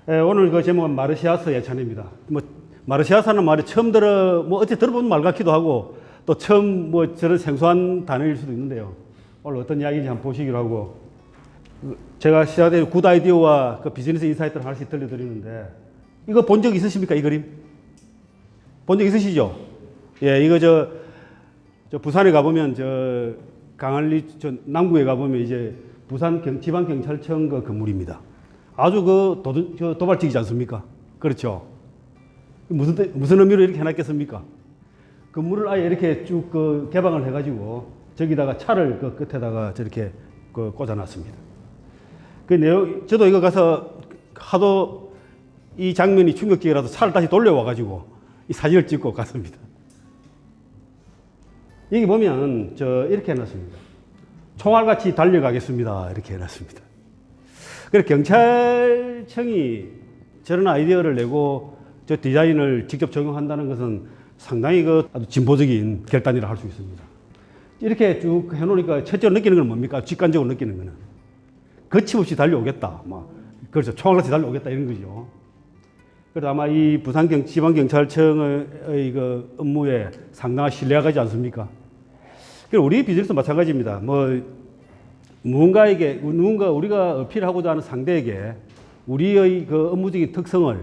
오늘 그 제목은 마르시아스 예찬입니다. 마르시아스라는 말이 처음 어째 들어본 말 같기도 하고, 또 처음 저런 생소한 단어일 수도 있는데요. 오늘 어떤 이야기인지 한번 보시기로 하고, 제가 시작에 굿 아이디어와 그 비즈니스 인사이트를 하나씩 들려드리는데, 이거 본 적 있으십니까? 이 그림? 본 적 있으시죠? 예, 이거 저 부산에 가보면, 강안리 남구에 가보면 이제 부산 지방경찰청 그 건물입니다. 아주 도발적이지 않습니까? 그렇죠. 무슨 의미로 이렇게 해놨겠습니까? 건물을 아예 이렇게 쭉 개방을 해가지고 저기다가 차를 그 끝에다가 저렇게 꽂아놨습니다. 저도 이거 가서 하도 이 장면이 충격적이라서 차를 다시 돌려와가지고 이 사진을 찍고 갔습니다. 여기 보면 이렇게 해놨습니다. 총알같이 달려가겠습니다. 이렇게 해놨습니다. 그래서 경찰청이 저런 아이디어를 내고 저 디자인을 직접 적용한다는 것은 상당히 아주 진보적인 결단이라 할 수 있습니다. 이렇게 쭉 해놓으니까 첫째로 느끼는 건 뭡니까? 직관적으로 느끼는 거는 거침없이 달려오겠다. 그렇죠. 총알같이 달려오겠다 이런 거죠. 그래서 아마 이 지방경찰청의 그 업무에 상당한 신뢰가 가지 않습니까? 우리 비즈니스 마찬가지입니다. 누군가 우리가 어필하고자 하는 상대에게 우리의 그 업무적인 특성을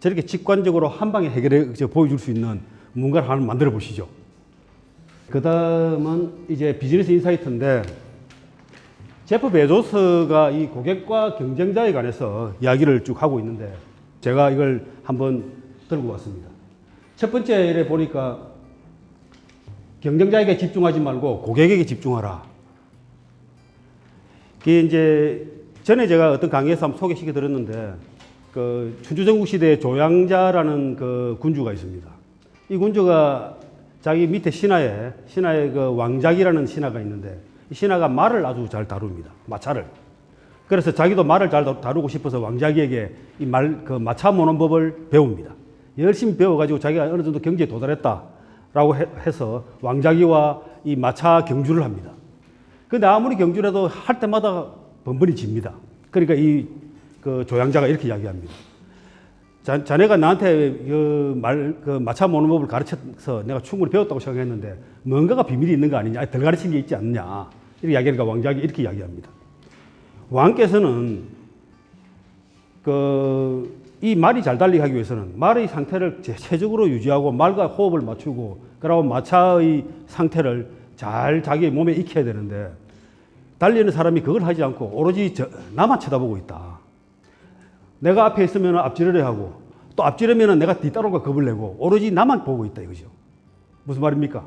저렇게 직관적으로 한 방에 해결해 보여줄 수 있는 뭔가를 하나 만들어 보시죠. 그 다음은 이제 비즈니스 인사이트인데, 제프 베조스가 이 고객과 경쟁자에 관해서 이야기를 쭉 하고 있는데, 제가 이걸 한번 들고 왔습니다. 첫 번째에 보니까 경쟁자에게 집중하지 말고 고객에게 집중하라. 이게 이제 전에 제가 어떤 강의에서 한번 소개시켜 드렸는데, 그 춘추전국 시대에 조양자라는 그 군주가 있습니다. 이 군주가 자기 밑에 신하에 그 왕작이라는 신하가 있는데, 이 신하가 말을 아주 잘 다룹니다. 마차를. 그래서 자기도 말을 잘 다루고 싶어서 왕작이에게 이 마차 모는 법을 배웁니다. 열심히 배워가지고 자기가 어느 정도 경지에 도달했다라고 해서 왕작이와 이 마차 경주를 합니다. 근데 아무리 경주를 해도 할 때마다 번번이 집니다. 그러니까 그 조양자가 이렇게 이야기합니다. 자네가 나한테 마차 모는 법을 가르쳐서 내가 충분히 배웠다고 생각했는데 뭔가가 비밀이 있는 거 아니냐, 덜 가르친 게 있지 않느냐, 이렇게 이야기하니까 왕작이 이렇게 이야기합니다. 왕께서는 이 말이 잘 달리게 하기 위해서는 말의 상태를 최적으로 유지하고 말과 호흡을 맞추고, 그리고 마차의 상태를 잘 자기의 몸에 익혀야 되는데, 달리는 사람이 그걸 하지 않고 오로지 나만 쳐다보고 있다. 내가 앞에 있으면 앞지르려 하고, 또 앞지르면 내가 뒤따라올까 겁을 내고 오로지 나만 보고 있다 이거죠. 무슨 말입니까?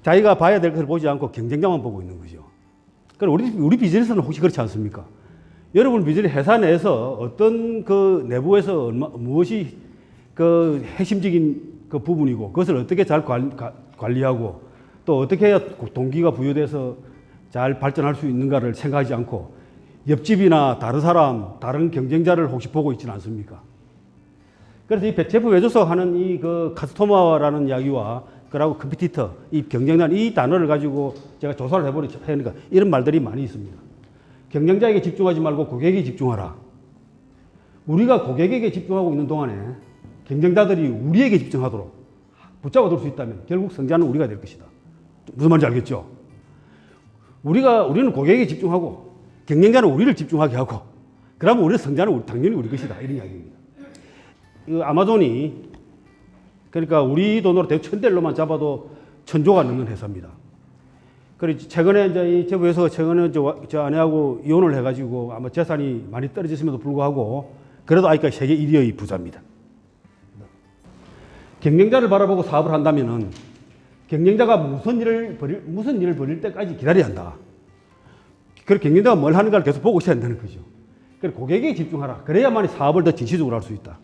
자기가 봐야 될 것을 보지 않고 경쟁자만 보고 있는 거죠. 그럼 우리 비즈니스는 혹시 그렇지 않습니까? 여러분 비즈니스 회사 내에서 어떤 그 내부에서 무엇이 그 핵심적인 그 부분이고, 그것을 어떻게 잘 관리하고 또 어떻게 해야 동기가 부여돼서 잘 발전할 수 있는가를 생각하지 않고 옆집이나 다른 사람, 다른 경쟁자를 혹시 보고 있지는 않습니까? 그래서 이 제프 베조스가 하는 이 그 카스토머라는 이야기와 그리고 컴피티터, 이 경쟁자는 이 단어를 가지고 제가 조사를 해보니까 이런 말들이 많이 있습니다. 경쟁자에게 집중하지 말고 고객에게 집중하라. 우리가 고객에게 집중하고 있는 동안에 경쟁자들이 우리에게 집중하도록 붙잡아둘 수 있다면 결국 성자는 우리가 될 것이다. 무슨 말인지 알겠죠? 우리는 고객에게 집중하고 경쟁자는 우리를 집중하게 하고, 그러면 우리의 성자는 당연히 우리 것이다. 이런 이야기입니다. 아마존이 그러니까 우리 돈으로 대충 $1,000만 잡아도 1,000조가 넘는 회사입니다. 그리고 최근에 이제 이 제프 회사가 최근에 저 아내하고 이혼을 해가지고 아마 재산이 많이 떨어졌음에도 불구하고 그래도 아직까지 세계 1위의 부자입니다. 경쟁자를 바라보고 사업을 한다면은 경쟁자가 무슨 일을 벌일 때까지 기다려야 한다. 그리고 경쟁자가 뭘 하는가를 계속 보고 있어야 한다는 거죠. 그래서 고객에게 집중하라. 그래야만 사업을 더 진취적으로 할 수 있다.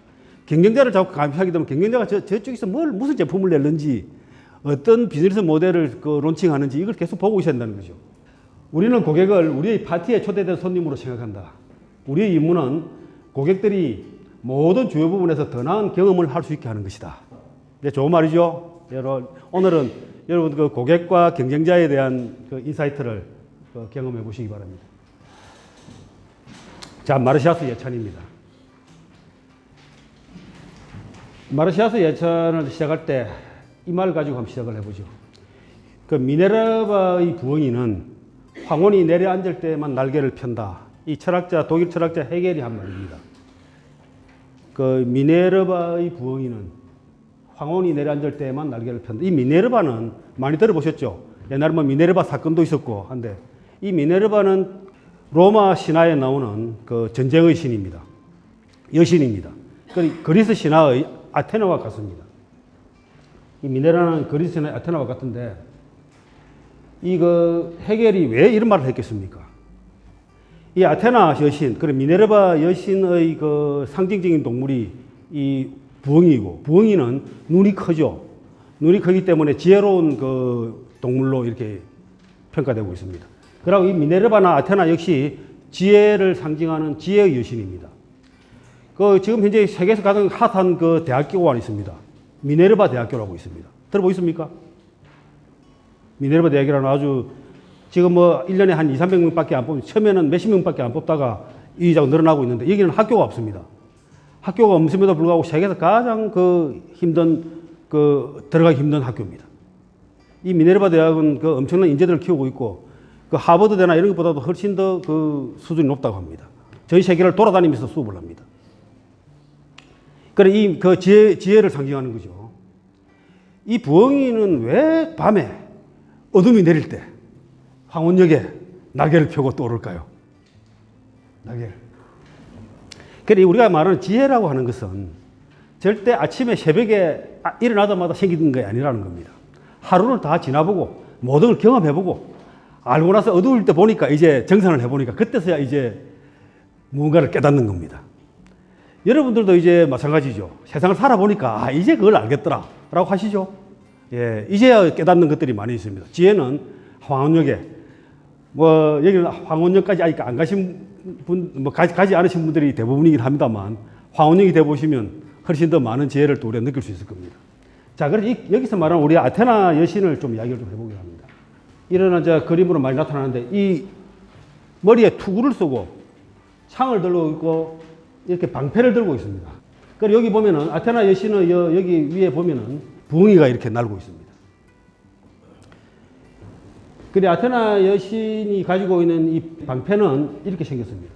경쟁자를 자꾸 감시하게 되면 경쟁자가 저쪽에서 무슨 제품을 낼는지, 어떤 비즈니스 모델을 론칭하는지 이걸 계속 보고 있어야 한다는 거죠. 우리는 고객을 우리의 파티에 초대된 손님으로 생각한다. 우리의 임무는 고객들이 모든 주요 부분에서 더 나은 경험을 할 수 있게 하는 것이다. 네, 좋은 말이죠. 오늘은 여러분 그 고객과 경쟁자에 대한 그 인사이트를 경험해 보시기 바랍니다. 자, 마르시아스 예찬입니다. 마르시아스 예찬을 시작할 때 이 말 가지고 한번 시작을 해보죠. 그 미네르바의 부엉이는 황혼이 내려앉을 때만 날개를 편다. 이 철학자, 독일 철학자 헤겔이 한 말입니다. 그 미네르바의 부엉이는 황혼이 내려앉을 때만 날개를 편다. 이 미네르바는 많이 들어보셨죠? 옛날에 뭐 미네르바 사건도 있었고 한데, 이 미네르바는 로마 신화에 나오는 그 전쟁의 신입니다. 여신입니다. 그리스 신화의 아테나와 같습니다. 이 미네르바는 그리스 신화의 아테나와 같은데, 헤겔이 왜 이런 말을 했겠습니까? 이 아테나 여신, 미네르바 여신의 그 상징적인 동물이 이 부엉이고, 부엉이는 눈이 크죠. 눈이 크기 때문에 지혜로운 그 동물로 이렇게 평가되고 있습니다. 그리고 이 미네르바나 아테나 역시 지혜를 상징하는 지혜의 여신입니다. 지금 현재 세계에서 가장 핫한 그 대학교가 있습니다. 미네르바 대학교라고 있습니다. 들어보셨습니까? 미네르바 대학이라는 아주 지금 뭐 1년에 한 200~300명밖에 안 뽑는, 처음에는 몇십 명밖에 안 뽑다가 이자가 늘어나고 있는데, 여기는 학교가 없습니다. 학교가 없음에도 불구하고 세계에서 가장 들어가기 힘든 학교입니다. 이 미네르바 대학은 엄청난 인재들을 키우고 있고, 하버드대나 이런 것보다도 훨씬 더 수준이 높다고 합니다. 전 세계를 돌아다니면서 수업을 합니다. 그래, 지혜를 상징하는 거죠. 이 부엉이는 왜 밤에 어둠이 내릴 때 황혼역에 날개를 펴고 떠오를까요? 날개를. 그래, 우리가 말하는 지혜라고 하는 것은 절대 아침에 새벽에 일어나자마자 생기는 게 아니라는 겁니다. 하루를 다 지나보고 모든 걸 경험해보고 알고 나서 어두울 때 보니까, 이제 정산을 해보니까 그때서야 이제 무언가를 깨닫는 겁니다. 여러분들도 이제 마찬가지죠. 세상을 살아보니까 이제 그걸 알겠더라 라고 하시죠. 예, 이제야 깨닫는 것들이 많이 있습니다. 지혜는 황혼역에, 여기는 황혼역까지 아직 안 가신 분, 가지 않으신 분들이 대부분이긴 합니다만, 황혼역이 되보시면 훨씬 더 많은 지혜를 또 우리가 느낄 수 있을 겁니다. 자, 그래서 여기서 말하는 우리 아테나 여신을 좀 이야기를 좀 해보기로 합니다. 이런 그림으로 많이 나타나는데, 이 머리에 투구를 쓰고 창을 들고 있고 이렇게 방패를 들고 있습니다. 그리고 여기 보면은 아테나 여신의 여기 위에 보면은 부엉이가 이렇게 날고 있습니다. 그리고 아테나 여신이 가지고 있는 이 방패는 이렇게 생겼습니다.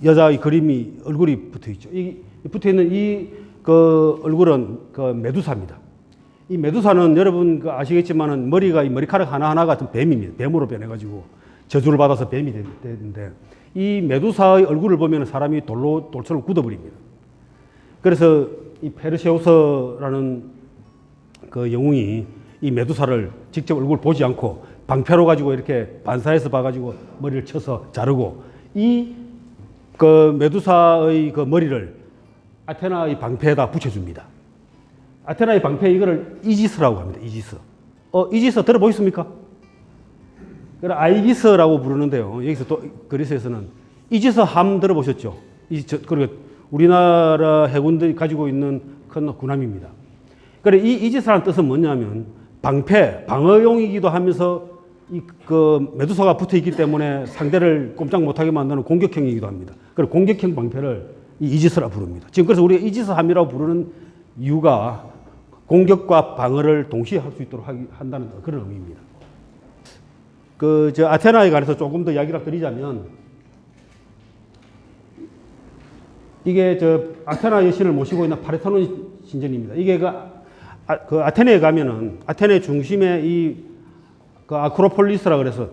여자의 그림이, 얼굴이 붙어 있죠. 붙어 있는 얼굴은 메두사입니다. 이 메두사는 여러분 아시겠지만은 머리카락 하나하나 같은 뱀입니다. 뱀으로 변해가지고 저주를 받아서 뱀이 되는데, 이 메두사의 얼굴을 보면 사람이 돌처럼 굳어버립니다. 그래서 이 페르세우스라는 그 영웅이 이 메두사를 직접 얼굴 보지 않고 방패로 가지고 이렇게 반사해서 봐가지고 머리를 쳐서 자르고, 이 메두사의 머리를 아테나의 방패에다 붙여줍니다. 아테나의 방패, 이거를 이지스라고 합니다. 이지스. 이지스 들어보셨습니까? 그래, 아이기스라고 부르는데요. 여기서 또 그리스에서는 이지스 함 들어보셨죠? 그리고 우리나라 해군들이 가지고 있는 큰 군함입니다. 그래, 이 이지스라는 뜻은 뭐냐면 방패, 방어용이기도 하면서 메두사가 붙어 있기 때문에 상대를 꼼짝 못하게 만드는 공격형이기도 합니다. 그래, 공격형 방패를 이 이지스라 부릅니다. 지금 그래서 우리가 이지스 함이라고 부르는 이유가 공격과 방어를 동시에 할 수 있도록 한다는 그런 의미입니다. 아테나에 관해서 조금 더 이야기를 드리자면, 이게 아테나 여신을 모시고 있는 파르테논 신전입니다. 이게 아테네에 가면은, 아테네 중심에 아크로폴리스라 그래서,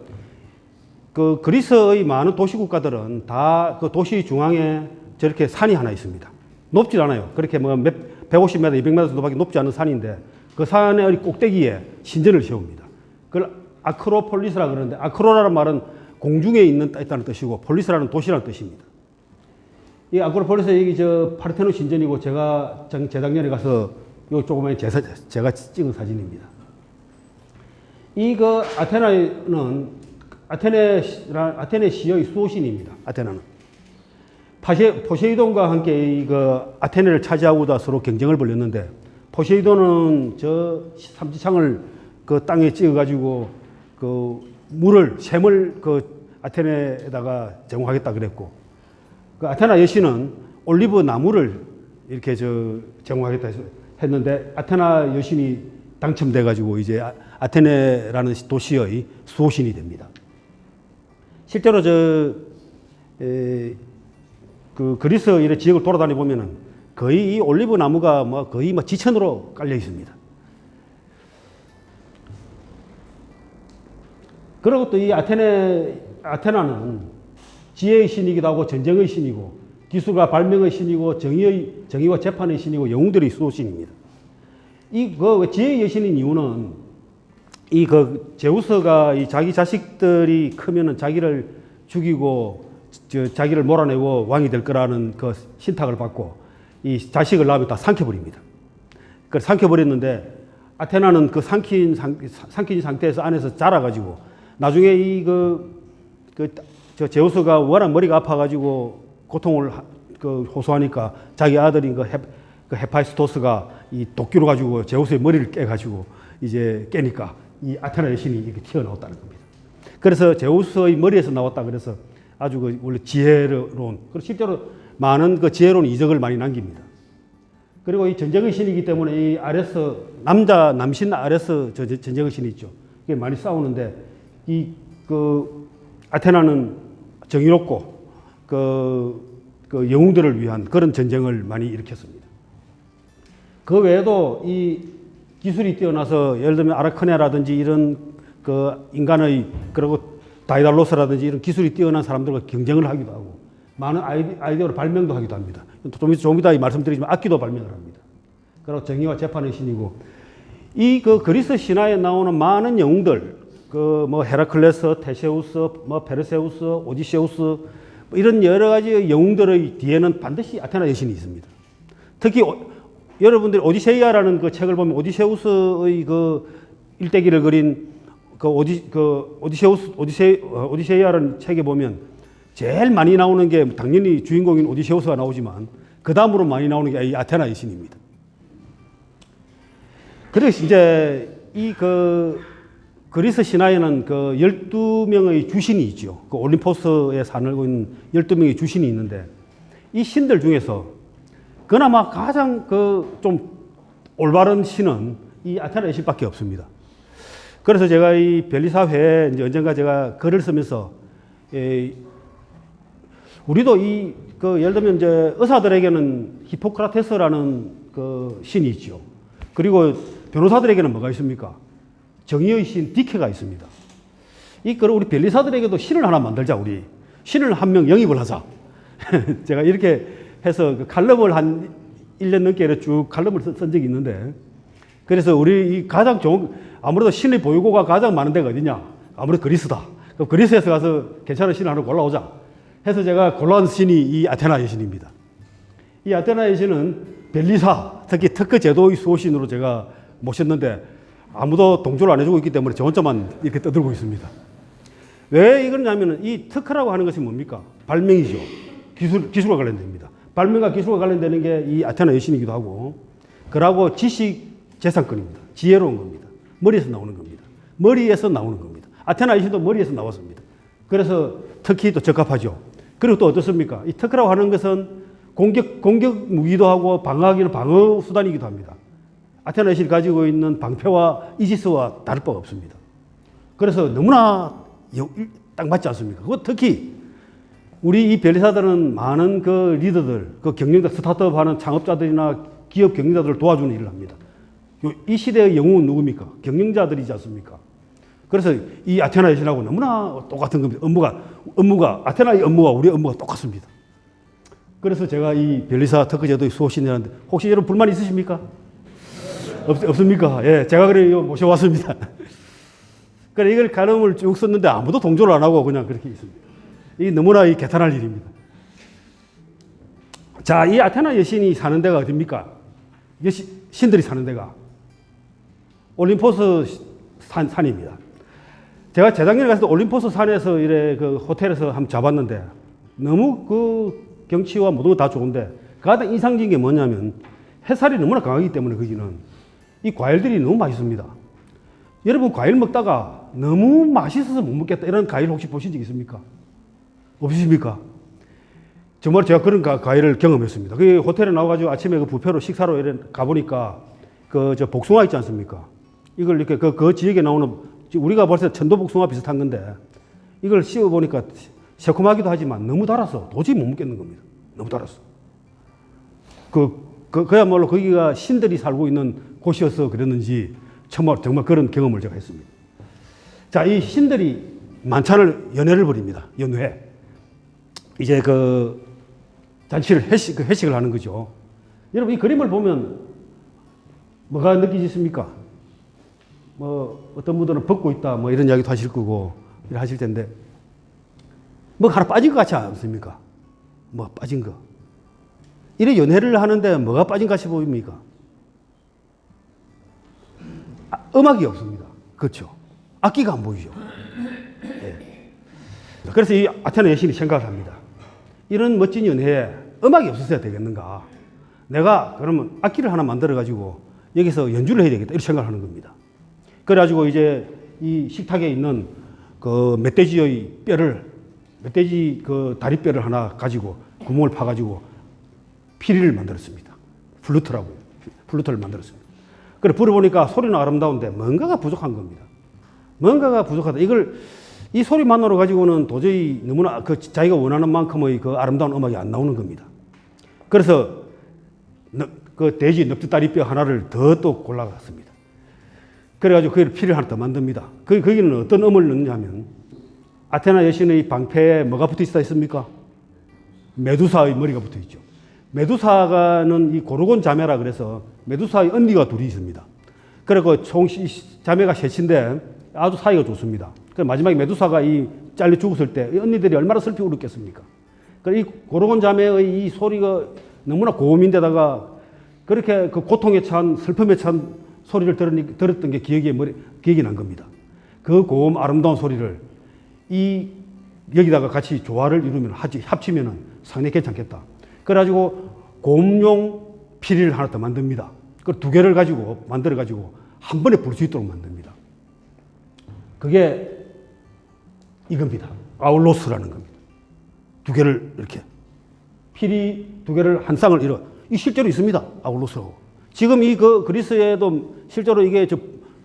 그리스의 많은 도시국가들은 다 도시 중앙에 저렇게 산이 하나 있습니다. 높질 않아요. 그렇게 150m, 200m 정도밖에 높지 않은 산인데, 그 산의 꼭대기에 신전을 세웁니다. 그걸 아크로폴리스라 그러는데, 아크로라는 말은 공중에 있다는 뜻이고, 폴리스라는 도시라는 뜻입니다. 이 아크로폴리스 여기 파르테논 신전이고, 제가 재작년에 가서 요 조그만 제가 찍은 사진입니다. 아테나는 아테네 시의 수호신입니다. 아테나는 포세이돈과 함께 아테네를 차지하고자 서로 경쟁을 벌였는데, 포세이돈은 삼지창을 땅에 찍어가지고 샘을 아테네에다가 제공하겠다 그랬고, 아테나 여신은 올리브 나무를 이렇게 제공하겠다 했는데 아테나 여신이 당첨돼 가지고 이제 아테네라는 도시의 수호신이 됩니다. 실제로 그 그리스 이런 지역을 돌아다니 보면은 거의 이 올리브 나무가 뭐 거의 뭐 지천으로 깔려 있습니다. 그리고 또 이 아테나는 지혜의 신이기도 하고 전쟁의 신이고 기술과 발명의 신이고 정의와 재판의 신이고 영웅들의 수호신입니다. 지혜의 여신인 이유는 제우스가 자기 자식들이 크면은 자기를 죽이고 자기를 몰아내고 왕이 될 거라는 그 신탁을 받고 이 자식을 낳으면 다 삼켜버립니다. 그걸 삼켜버렸는데 아테나는 그 삼킨 상태에서 안에서 자라가지고 나중에 제우스가 워낙 머리가 아파가지고 고통을 호소하니까 자기 아들인 그 헤파이스토스가 이 도끼로 가지고 제우스의 머리를 깨가지고 이제 깨니까 이 아테나 여신이 이렇게 튀어나왔다는 겁니다. 그래서 제우스의 머리에서 나왔다 그래서 아주 원래 지혜로운, 그리고 실제로 많은 그 지혜로운 이적을 많이 남깁니다. 그리고 이 전쟁의 신이기 때문에 이 아레스, 남신 아레스 전쟁의 신이 있죠. 이게 많이 싸우는데 아테나는 정의롭고 그 영웅들을 위한 그런 전쟁을 많이 일으켰습니다. 그 외에도 이 기술이 뛰어나서 예를 들면 아라크네라든지 이런 그 인간의 그리고 다이달로스라든지 이런 기술이 뛰어난 사람들과 경쟁을 하기도 하고 많은 아이디어를 발명도 하기도 합니다. 좀 이따 말씀드리지만 악기도 발명을 합니다. 그리고 정의와 재판의 신이고 그 그리스 신화에 나오는 많은 영웅들 뭐 헤라클레스, 테세우스, 뭐 페르세우스, 오디세우스 이런 여러 가지 영웅들의 뒤에는 반드시 아테나 여신이 있습니다. 특히 여러분들이 오디세이아라는 그 책을 보면 오디세우스의 그 일대기를 그린 오디세이아라는 책에 보면 제일 많이 나오는 게 당연히 주인공인 오디세우스가 나오지만 그 다음으로 많이 나오는 게 이 아테나 여신입니다. 그래서 이제 그리스 신화에는 12명의 주신이 있죠. 올림포스에 살고 있는 12명의 주신이 있는데 이 신들 중에서 그나마 가장 좀 올바른 신은 이 아테나 여신밖에 없습니다. 그래서 제가 이 벨리사회에 이제 언젠가 제가 글을 쓰면서 우리도 예를 들면 이제 의사들에게는 히포크라테스라는 그 신이 있죠. 그리고 변호사들에게는 뭐가 있습니까? 정의의 신 디케가 있습니다. 그걸 우리 벨리사들에게도 신을 하나 만들자, 우리. 신을 한 명 영입을 하자. 제가 이렇게 해서 칼럼을 한 1년 넘게 이렇게 쭉 칼럼을 쓴 적이 있는데, 그래서 우리 가장 좋은, 아무래도 신의 보유고가 가장 많은 데가 어디냐? 아무래도 그리스다. 그럼 그리스에서 가서 괜찮은 신을 하나 골라오자. 해서 제가 골라온 신이 이 아테나 여신입니다. 이 아테나 여신은 벨리사, 특히 특허 제도의 수호신으로 제가 모셨는데, 아무도 동조를 안 해주고 있기 때문에 저 혼자만 이렇게 떠들고 있습니다. 왜 이러냐면 이 특허라고 하는 것이 뭡니까? 발명이죠. 기술과 관련됩니다. 발명과 기술과 관련되는 게 이 아테나 여신이기도 하고, 그러고 지식 재산권입니다. 지혜로운 겁니다. 머리에서 나오는 겁니다. 머리에서 나오는 겁니다. 아테나 여신도 머리에서 나왔습니다. 그래서 특히 또 적합하죠. 그리고 또 어떻습니까? 이 특허라고 하는 것은 공격 무기도 하고 방어하기는 방어 수단이기도 합니다. 아테나 여신이 가지고 있는 방패와 이지스와 다를 바가 없습니다. 그래서 너무나 딱 맞지 않습니까? 그거 특히 우리 이 벨리사들은 많은 그 리더들, 그 경영자, 스타트업 하는 창업자들이나 기업 경영자들을 도와주는 일을 합니다. 이 시대의 영웅은 누굽니까? 경영자들이지 않습니까? 그래서 이 아테나 여신하고 너무나 똑같은 겁니다. 업무가 아테나의 업무와 우리의 업무가 똑같습니다. 그래서 제가 이 벨리사 특허제도의 수호신이라는데 혹시 여러분 불만 있으십니까? 없습니까? 예, 제가 그래 모셔왔습니다. 그래 이걸 가름을 쭉 썼는데 아무도 동조를 안 하고 그냥 그렇게 있습니다. 이게 너무나 개탄할 일입니다. 자, 이 아테나 여신이 사는 데가 어딥니까? 신들이 사는 데가 올림포스 산입니다. 제가 재작년에 갔을 때 올림포스 산에서 그 호텔에서 한번 잡았는데 너무 그 경치와 모든 거 다 좋은데 가장 인상적인 게 뭐냐면 햇살이 너무나 강하기 때문에 거기는 이 과일들이 너무 맛있습니다. 여러분 과일 먹다가 너무 맛있어서 못 먹겠다 이런 과일 혹시 보신 적 있습니까? 없으십니까? 정말 제가 그런 과일을 경험했습니다. 그 호텔에 나와가지고 아침에 그 뷔페로 식사로 이래 가보니까 그 저 복숭아 있지 않습니까? 이걸 이렇게 그 지역에 나오는 우리가 벌써 천도 복숭아 비슷한 건데 이걸 씹어보니까 새콤하기도 하지만 너무 달아서 도저히 못 먹겠는 겁니다. 너무 달았어. 그야말로 거기가 신들이 살고 있는 곳이어서 그랬는지 정말 그런 경험을 제가 했습니다. 자, 이 신들이 만찬을 연회를 벌입니다. 연회. 이제 그 잔치를 회식을 하는 거죠. 여러분 이 그림을 보면 뭐가 느끼십니까? 뭐 어떤 분들은 벗고 있다 뭐 이런 이야기도 하실 거고 이래 하실 텐데 뭐 하나 빠진 것 같지 않습니까? 뭐 빠진 거. 이래 연회를 하는데 뭐가 빠진 것 같이 보입니까? 음악이 없습니다. 그렇죠. 악기가 안 보이죠. 네. 그래서 이 아테네 여신이 생각을 합니다. 이런 멋진 연회에 음악이 없었어야 되겠는가. 내가 그러면 악기를 하나 만들어가지고 여기서 연주를 해야 되겠다. 이렇게 생각을 하는 겁니다. 그래가지고 이제 이 식탁에 있는 그 멧돼지 그 다리뼈를 하나 가지고 구멍을 파가지고 피리를 만들었습니다. 플루트를 만들었습니다. 그래 불어보니까 소리는 아름다운데 뭔가가 부족한 겁니다. 뭔가가 부족하다. 이 소리만으로 가지고는 도저히 너무나 자기가 원하는 만큼의 그 아름다운 음악이 안 나오는 겁니다. 그래서 그 돼지 넉두다리뼈 하나를 더 또 골라갔습니다. 그래가지고 거기를 피를 하나 더 만듭니다. 거기는 어떤 음을 넣느냐면 아테나 여신의 방패에 뭐가 붙어 있다 했습니까? 메두사의 머리가 붙어 있죠. 메두사가는 이 고르곤 자매라 그래서 메두사의 언니가 둘이 있습니다. 그리고 총 자매가 셋인데 아주 사이가 좋습니다. 그래서 마지막에 메두사가 잘려 죽었을 때 이 언니들이 얼마나 슬피 울었겠습니까? 이 고르곤 자매의 이 소리가 너무나 고음인데다가 그렇게 그 고통에 찬 슬픔에 찬 소리를 들었던 게 기억이 난 겁니다. 그 고음 아름다운 소리를 여기다가 같이 조화를 이루면 합치면은 상당히 괜찮겠다. 그래가지고 고음용 피리를 하나 더 만듭니다. 그 두 개를 만들어가지고 한 번에 불 수 있도록 만듭니다. 그게 이겁니다. 아울로스라는 겁니다. 두 개를 이렇게 피리 두 개를 한 쌍을 이 실제로 있습니다. 아울로스라고. 지금 그리스에도 실제로 이게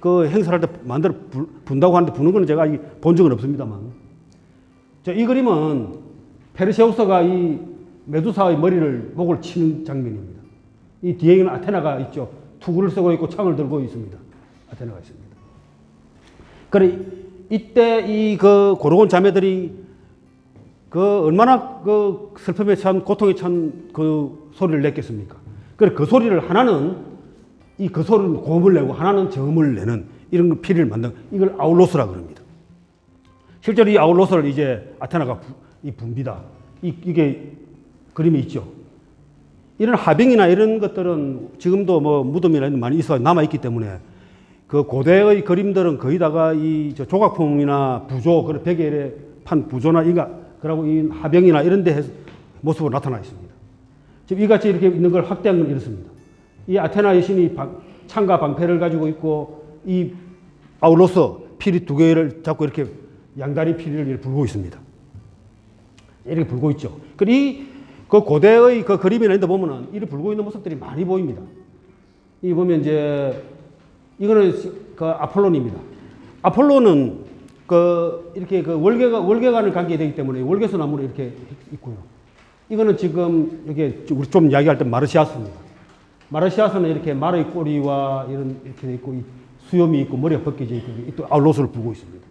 그 행사를 할 때 분다고 하는데 부는 거는 제가 본 적은 없습니다만. 이 그림은 페르세우스가 이 메두사의 목을 치는 장면입니다. 이 뒤에 있는 아테나가 있죠. 투구를 쓰고 있고 창을 들고 있습니다. 아테나가 있습니다. 그래, 이때 그 고르곤 자매들이 얼마나 슬픔에 찬, 고통에 찬 그 소리를 냈겠습니까? 그래, 그 소리를 하나는 그 소리는 고음을 내고 하나는 저음을 내는 이런 피리를 만든 이걸 아울로스라고 합니다. 실제로 이 아울로스를 이제 아테나가 붑니다. 이게 그림이 있죠. 이런 하병이나 이런 것들은 지금도 뭐 무덤이나 이런 많이 남아있기 때문에 그 고대의 그림들은 거의 다가 조각품이나 부조, 그런 베개에 판 부조나 그리고 이 하병이나 이런 데 모습으로 나타나 있습니다. 지금 이같이 이렇게 있는 걸 확대한 건 이렇습니다. 이 아테나 여신이 창과 방패를 가지고 있고 이 아울로스 피리 두 개를 잡고 이렇게 양다리 피리를 이렇게 불고 있습니다. 이렇게 불고 있죠. 그 고대의 그 그림이나 이런 데 보면은 이렇게 불고 있는 모습들이 많이 보입니다. 이 보면 이거는 그 아폴론입니다. 아폴론은 이렇게 월계관을 갖게 되기 때문에 월계수 나무로 이렇게 있고요. 이거는 지금 이렇게 우리 좀 이야기할 때 마르시아스입니다. 마르시아스는 이렇게 말의 꼬리와 이렇게 돼 있고 수염이 있고 머리가 벗겨져 있고 또 아울로스를 불고 있습니다.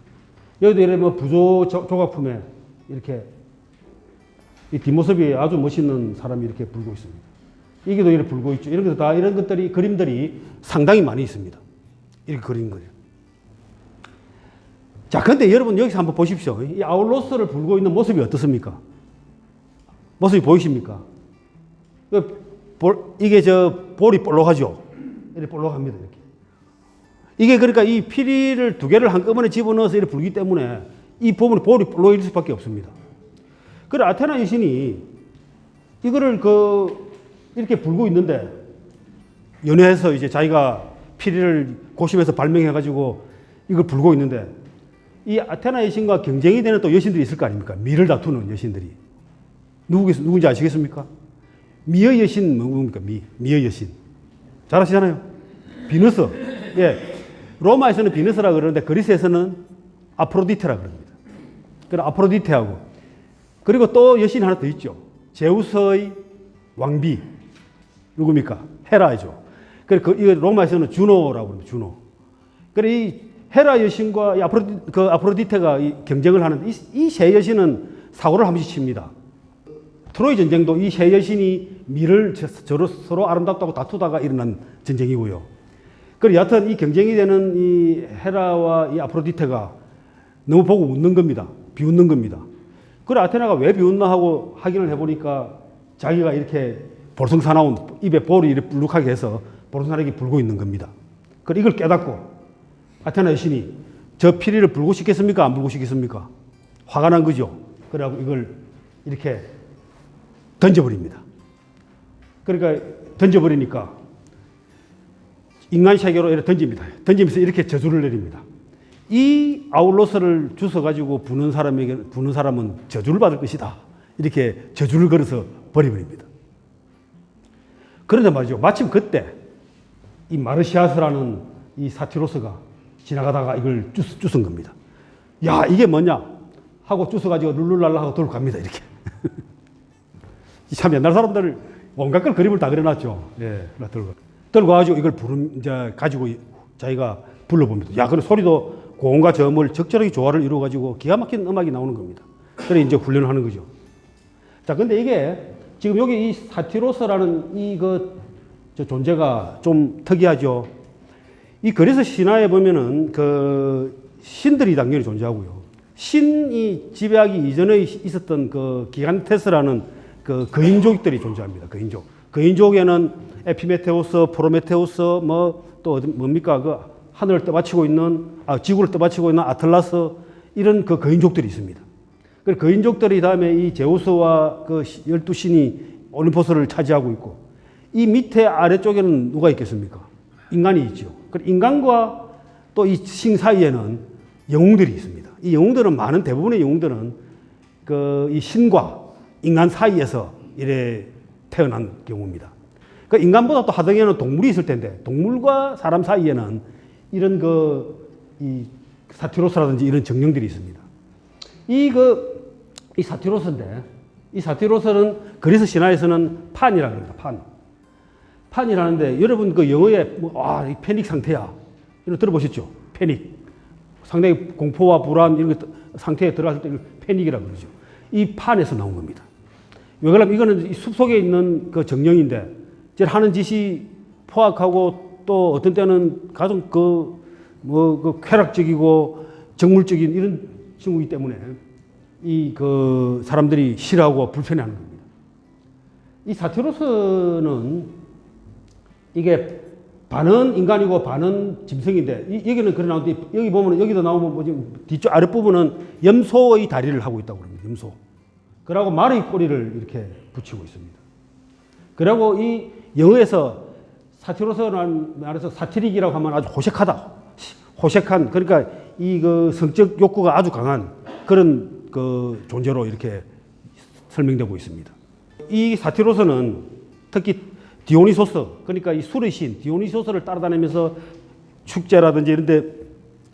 여기도 이런 부조 조각품에 이렇게 이 뒷모습이 아주 멋있는 사람이 이렇게 불고 있습니다. 이게도 이렇게 불고 있죠. 이런 것들이 그림들이 상당히 많이 있습니다. 이렇게 그린 거예요. 자, 근데 여러분 여기서 한번 보십시오. 이 아울로스를 불고 있는 모습이 어떻습니까? 모습이 보이십니까? 이게 볼이 볼록하죠? 이렇게 볼록합니다. 이렇게. 이게 그러니까 이 피리를 두 개를 한꺼번에 집어넣어서 이렇게 불기 때문에 이 부분에 볼이 볼록일 수밖에 없습니다. 그래, 아테나 여신이 이거를 이렇게 불고 있는데 연회해서 이제 자기가 피리를 고심해서 발명해가지고 이걸 불고 있는데 이 아테나 여신과 경쟁이 되는 또 여신들이 있을 거 아닙니까? 미를 다투는 여신들이. 누군지 아시겠습니까? 미의 여신 뭡니까? 미의 여신. 잘 아시잖아요. 비너스. 예. 로마에서는 비너스라 그러는데 그리스에서는 아프로디테라 그럽니다. 그럼 아프로디테하고 그리고 또 여신이 하나 더 있죠. 제우스의 왕비. 누굽니까? 헤라이죠. 그리고 이 로마에서는 주노라고 합니다. 주노. 그래 이 헤라 여신과 이 아프로디테가 경쟁을 하는데 이 세 여신은 사고를 한 번씩 칩니다. 트로이 전쟁도 이 세 여신이 미를 서로 아름답다고 다투다가 일어난 전쟁이고요. 그리고 여하튼 이 경쟁이 되는 이 헤라와 이 아프로디테가 너무 보고 웃는 겁니다. 비웃는 겁니다. 그래 아테나가 왜 비웃나 하고 확인을 해보니까 자기가 이렇게 볼성사나운 입에 볼이 이렇게 불룩하게 해서 볼성사나게 불고 있는 겁니다. 그래 이걸 깨닫고 아테나 여신이 저 피리를 불고 싶겠습니까? 안 불고 싶겠습니까? 화가 난 거죠. 그래갖고 이걸 이렇게 던져버립니다. 그러니까 던져버리니까 인간 세계로 이렇게 던집니다. 던지면서 이렇게 저주를 내립니다. 이 아울로스를 주워가지고 부는 사람은 저주를 받을 것이다. 이렇게 저주를 걸어서 버려버립니다. 그런데 말이죠. 마침 그때 이 마르시아스라는 이 사티로스가 지나가다가 이걸 주운 겁니다. 야, 이게 뭐냐? 하고 주워가지고 룰루랄라 하고 들고 갑니다. 이렇게. 참 옛날 사람들 온갖 걸 그림을 다 그려놨죠. 예, 들고 가지고 이걸 이제 가지고 자기가 불러봅니다. 야, 그런 소리도 고음과 저음을 적절하게 조화를 이루어가지고 기가 막힌 음악이 나오는 겁니다. 그래 이제 훈련을 하는 거죠. 자, 근데 이게 지금 여기 이 사티로스라는 저 존재가 좀 특이하죠. 이 그리스 신화에 보면은 그 신들이 당연히 존재하고요. 신이 지배하기 이전에 있었던 그 기간테스라는 그 거인족들이 존재합니다. 거인족. 거인족에는 에피메테우스, 프로메테우스, 또 뭡니까? 그 하늘을 떠받치고 있는, 지구를 떠받치고 있는 아틀라스, 이런 그 거인족들이 있습니다. 그 거인족들이 다음에 이 제우스와 그 12신이 올림포스를 차지하고 있고, 이 밑에 아래쪽에는 누가 있겠습니까? 인간이 있죠. 인간과 또 이 신 사이에는 영웅들이 있습니다. 이 영웅들은 대부분의 영웅들은 이 신과 인간 사이에서 이래 태어난 경우입니다. 그 인간보다 또 하등에는 동물이 있을 텐데 동물과 사람 사이에는 이런 이 사티로스라든지 이런 정령들이 있습니다. 이 사티로스인데 이 사티로스는 그리스 신화에서는 판이라고 합니다. 판이라는데 여러분 그 영어에 이 패닉 상태야. 이런 들어보셨죠? 패닉. 상당히 공포와 불안 이런 상태에 들어갔을 때 패닉이라고 그러죠. 이 판에서 나온 겁니다. 왜 그러냐면 이거는 숲속에 있는 그 정령인데 하는 짓이 포악하고 또 어떤 때는 가장 쾌락적이고 정물적인 이런 친구이기 때문에 사람들이 싫어하고 불편해하는 겁니다. 이 사티로스는 이게 반은 인간이고 반은 짐승인데 여기는 그래 나오는데 여기 보면 여기도 나오면 뒤쪽 아랫부분은 염소의 다리를 하고 있다고 합니다. 염소. 그러고 말의 꼬리를 이렇게 붙이고 있습니다. 그리고 이 영어에서 사티로스라는 말에서 사티릭이라고 하면 아주 호색한 그러니까 성적 욕구가 아주 강한 그런 존재로 이렇게 설명되고 있습니다. 이 사티로스는 특히 디오니소스 그러니까 이 술의 신 디오니소스를 따라다니면서 축제라든지 이런 데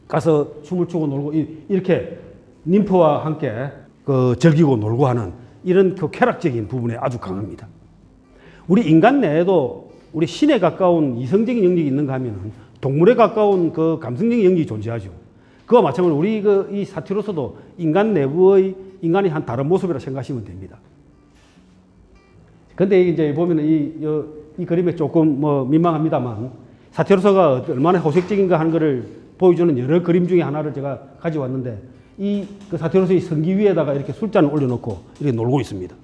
가서 춤을 추고 놀고 이렇게 님프와 함께 즐기고 놀고 하는 이런 쾌락적인 부분에 아주 강합니다. 우리 인간 내에도 우리 신에 가까운 이성적인 영역이 있는가 하면 동물에 가까운 감성적인 영역이 존재하죠. 그와 마찬가지로 우리 이 사티로스도 인간 내부의 인간의 한 다른 모습이라 생각하시면 됩니다. 근데 이제 보면은 이 그림에 조금 민망합니다만 사티로스가 얼마나 호색적인가 하는 것을 보여주는 여러 그림 중에 하나를 제가 가져왔는데 사티로스의 성기 위에다가 이렇게 술잔을 올려놓고 이렇게 놀고 있습니다.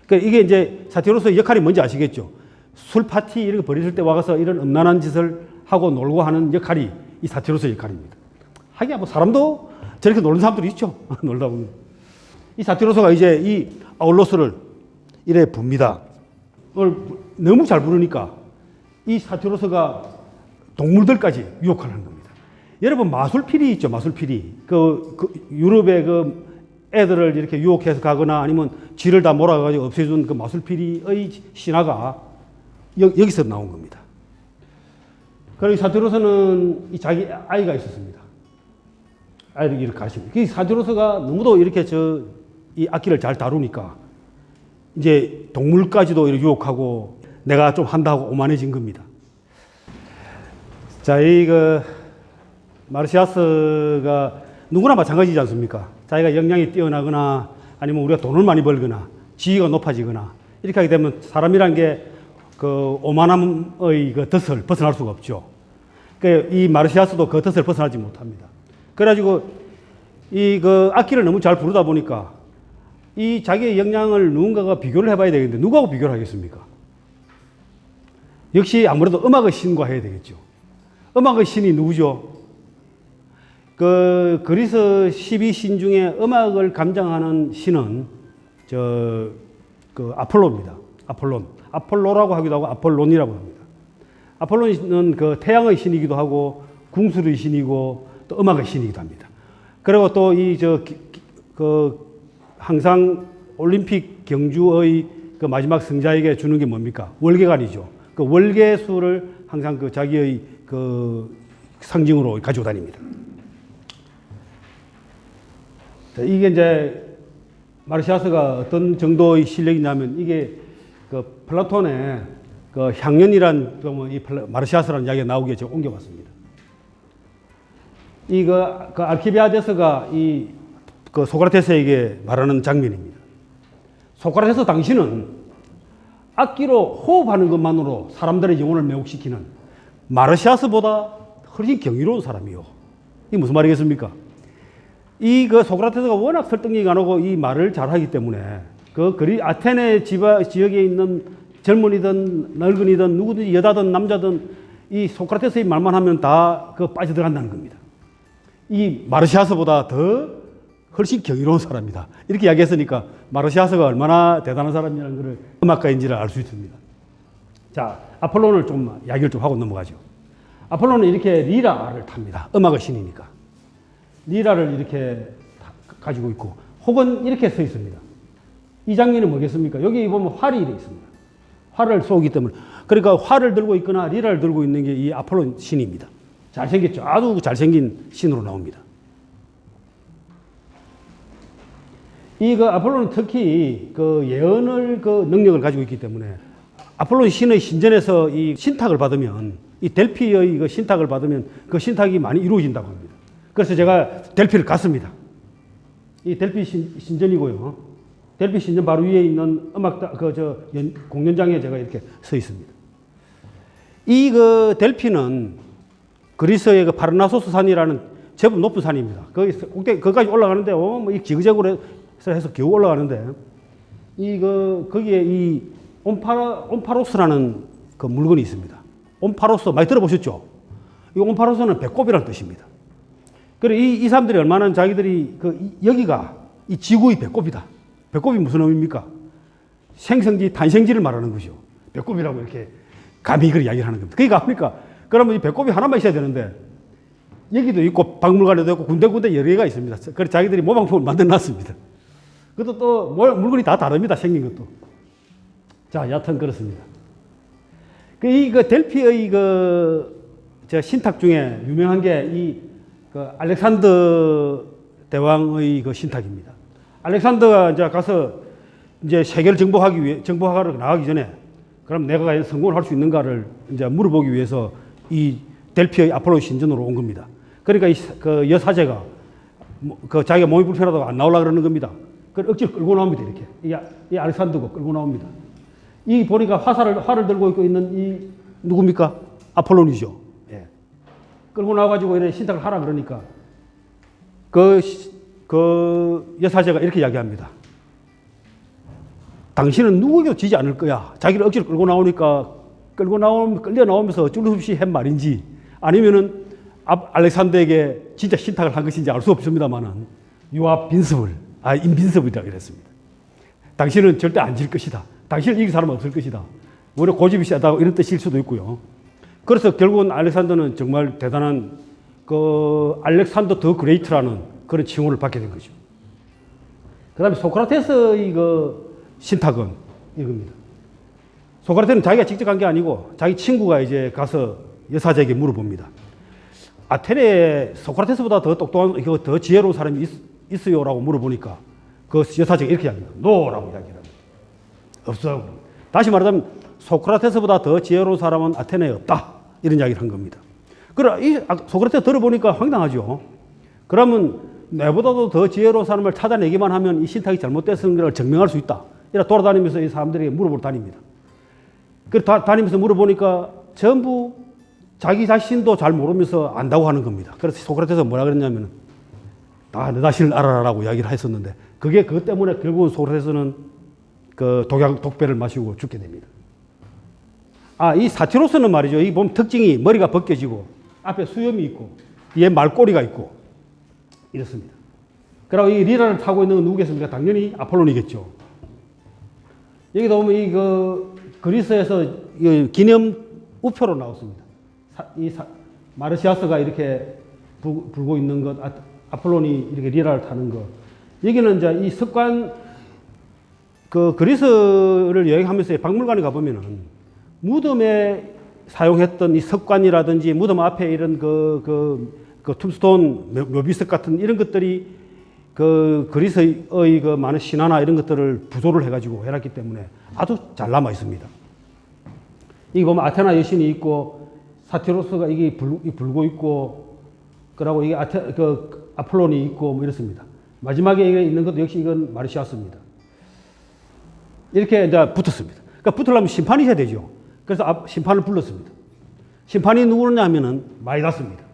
그러니까 이게 이제 사티로스의 역할이 뭔지 아시겠죠? 술 파티 이런 거 벌였을 때 와서 이런 음란한 짓을 하고 놀고 하는 역할이 이 사티로스의 역할입니다. 하기야 사람도 저렇게 노는 사람들이 있죠. 놀다 보면. 이 사티로스가 이제 이 아울로스를 이래 붑니다. 너무 잘 부르니까 이 사티로스가 동물들까지 유혹하는 겁니다. 여러분 마술피리 있죠, 마술피리. 유럽의 애들을 이렇게 유혹해서 가거나 아니면 쥐를 다 몰아가지고 없애준 그 마술피리의 신화가 여기서 나온 겁니다. 그리고 사디로스는 이 자기 아이가 있었습니다. 아이를 이렇게 가르칩니다. 사디로스가 너무도 이렇게 이 악기를 잘 다루니까 이제 동물까지도 이렇게 유혹하고 내가 좀 한다고 오만해진 겁니다. 자, 마르시아스가 누구나 마찬가지지 않습니까? 자기가 역량이 뛰어나거나 아니면 우리가 돈을 많이 벌거나 지위가 높아지거나 이렇게 하게 되면 사람이란 게 그 오만함의 그 덫을 벗어날 수가 없죠. 이 마르시아스도 그 덫을 벗어나지 못합니다. 그래가지고 그 악기를 너무 잘 부르다 보니까 이 자기의 역량을 누군가가 비교를 해봐야 되겠는데 누구하고 비교를 하겠습니까? 역시 아무래도 음악의 신과 해야 되겠죠. 음악의 신이 누구죠? 그 그리스 12신 중에 음악을 감장하는 신은 그 아폴로입니다. 아폴로라고 하기도 하고 아폴론이라고 합니다. 아폴론은 그 태양의 신이기도 하고 궁술의 신이고 또 음악의 신이기도 합니다. 그리고 또 항상 올림픽 경주의 그 마지막 승자에게 주는 게 뭡니까? 월계관이죠. 그 월계수를 항상 그 자기의 그 상징으로 가지고 다닙니다. 이게 이제 마르시아스가 어떤 정도의 실력이냐면 이게 그 플라톤의 그 향연이란 이 마르시아스라는 이야기가 나오기에 제가 옮겨봤습니다. 그 알키비아데스가 그 소크라테스에게 말하는 장면입니다. 소크라테스 당신은 악기로 호흡하는 것만으로 사람들의 영혼을 매혹시키는 마르시아스보다 훨씬 경이로운 사람이요. 이게 무슨 말이겠습니까? 그 소크라테스가 워낙 설득력이 강하고 이 말을 잘하기 때문에 아테네 지역에 있는 젊은이든 늙은이든 누구든지 여자든 남자든 이 소크라테스의 말만 하면 다 빠져들어간다는 겁니다. 이 마르시아스보다 더 훨씬 경이로운 사람이다. 이렇게 이야기했으니까 마르시아스가 얼마나 대단한 사람이라는 것을 음악가인지를 알 수 있습니다. 자, 아폴론을 좀 이야기를 좀 하고 넘어가죠. 아폴론은 이렇게 리라를 탑니다. 음악의 신이니까. 리라를 이렇게 가지고 있고 혹은 이렇게 서 있습니다. 이 장면이 뭐겠습니까? 여기 보면 활이 이렇게 있습니다. 활을 쏘기 때문에. 그러니까 활을 들고 있거나 리라를 들고 있는 게 이 아폴론 신입니다. 잘생겼죠. 아주 잘생긴 신으로 나옵니다. 그 아폴로는 특히 그 예언을 능력을 가지고 있기 때문에 아폴로 신의 신전에서 이 신탁을 받으면 이 델피의 그 신탁을 받으면 그 신탁이 많이 이루어진다고 합니다. 그래서 제가 델피를 갔습니다. 이 델피 신전이고요. 델피 신전 바로 위에 있는 공연장에 제가 이렇게 서 있습니다. 그 델피는 그리스의 그 파르나소스 산이라는 제법 높은 산입니다. 거기까지 올라가는데 이 지그재그로 해서 겨우 올라가는데 거기에 이 온파로스라는 그 물건이 있습니다. 온파로스 많이 들어보셨죠? 이 온파로스는 배꼽이라는 뜻입니다. 그래 이 사람들이 얼마나 자기들이 여기가 이 지구의 배꼽이다. 배꼽이 무슨 의미입니까? 생성지, 탄생지를 말하는 것이죠. 배꼽이라고 이렇게 감히 그걸 이야기를 하는 겁니다. 그러니까 합니까? 그러면 이 배꼽이 하나만 있어야 되는데 여기도 있고 박물관에도 있고 군데군데 여러 개가 있습니다. 그래서 자기들이 모방품을 만들어 놨습니다. 그것도 또 물건이 다 다릅니다. 생긴 것도. 자, 여하튼 그렇습니다. 델피의 신탁 중에 유명한 게 알렉산더 대왕의 신탁입니다. 알렉산더가 이제 가서 이제 세계를 정복하러 나가기 전에 그럼 내가 과연 성공을 할 수 있는가를 이제 물어보기 위해서 이 델피의 아폴로 신전으로 온 겁니다. 그러니까 그 여사제가 자기가 몸이 불편하다고 안 나오려고 그러는 겁니다. 그걸 억지로 끌고 나옵니다. 이렇게. 이 알렉산더가 끌고 나옵니다. 보니까 활을 들고 있는 누굽니까? 아폴론이죠. 예. 끌고 나와가지고 이렇게 신탁을 하라 그러니까 그 여사제가 이렇게 이야기합니다. 당신은 누구에게도 지지 않을 거야. 자기를 억지로 끌려 나오면서 어쩔 수 없이 한 말인지 아니면은 알렉산더에게 진짜 신탁을 한 것인지 알 수 없습니다만은 You are invincible이라고 그랬습니다. 당신은 절대 안 질 것이다. 당신을 이길 사람은 없을 것이다. 오히려 고집이 세다고 이런 뜻일 수도 있고요. 그래서 결국은 알렉산더는 정말 대단한 알렉산더 더 그레이트라는 그런 칭호를 받게 된 거죠. 그 다음에 소크라테스의 그 신탁은 이겁니다. 소크라테스는 자기가 직접 간 게 아니고 자기 친구가 이제 가서 여사제에게 물어봅니다. 아테네에 소크라테스보다 더 똑똑한, 더 지혜로운 사람이 있어요라고 물어보니까 그 여사제가 이렇게 이야기합니다. 노라고 이야기합니다. 없어요. 다시 말하자면 소크라테스보다 더 지혜로운 사람은 아테네에 없다. 이런 이야기를 한 겁니다. 그래, 이 소크라테스 들어보니까 황당하죠. 그러면 내보다도 더 지혜로운 사람을 찾아내기만 하면 이 신탁이 잘못됐은 걸 증명할 수 있다. 이래 돌아다니면서 이 사람들에게 물어보러 다닙니다. 그래 다니면서 물어보니까 전부 자기 자신도 잘 모르면서 안다고 하는 겁니다. 그래서 소크라테스가 뭐라 그랬냐면 다 너 자신을 알아라라고 이야기를 했었는데 그것 때문에 결국은 소크라테스는 그 독배를 마시고 죽게 됩니다. 이 사티로스는 말이죠. 이 보면 특징이 머리가 벗겨지고 앞에 수염이 있고 뒤에 말꼬리가 있고 이렇습니다. 그리고 이 리라를 타고 있는 건 누구겠습니까? 당연히 아폴론이겠죠. 여기도 보면 그리스에서 기념 우표로 나왔습니다. 마르시아스가 이렇게 불고 있는 것, 아폴론이 이렇게 리라를 타는 것. 여기는 이제 이 습관, 그리스를 여행하면서 박물관에 가보면은 무덤에 사용했던 이 석관이라든지 무덤 앞에 이런 툼스톤 묘비석 같은 이런 것들이 그리스의 많은 신화나 이런 것들을 부조를 해가지고 해놨기 때문에 아주 잘 남아 있습니다. 여기 보면 아테나 여신이 있고 사티로스가 이게 불고 있고 그러고 이게 아폴론이 있고 뭐 이렇습니다. 마지막에 있는 것도 역시 이건 마르시아스입니다. 이렇게 이제 붙었습니다. 그러니까 붙으려면 심판이 해야 되죠. 그래서 심판을 불렀습니다. 심판이 누구냐면은 마이다스입니다.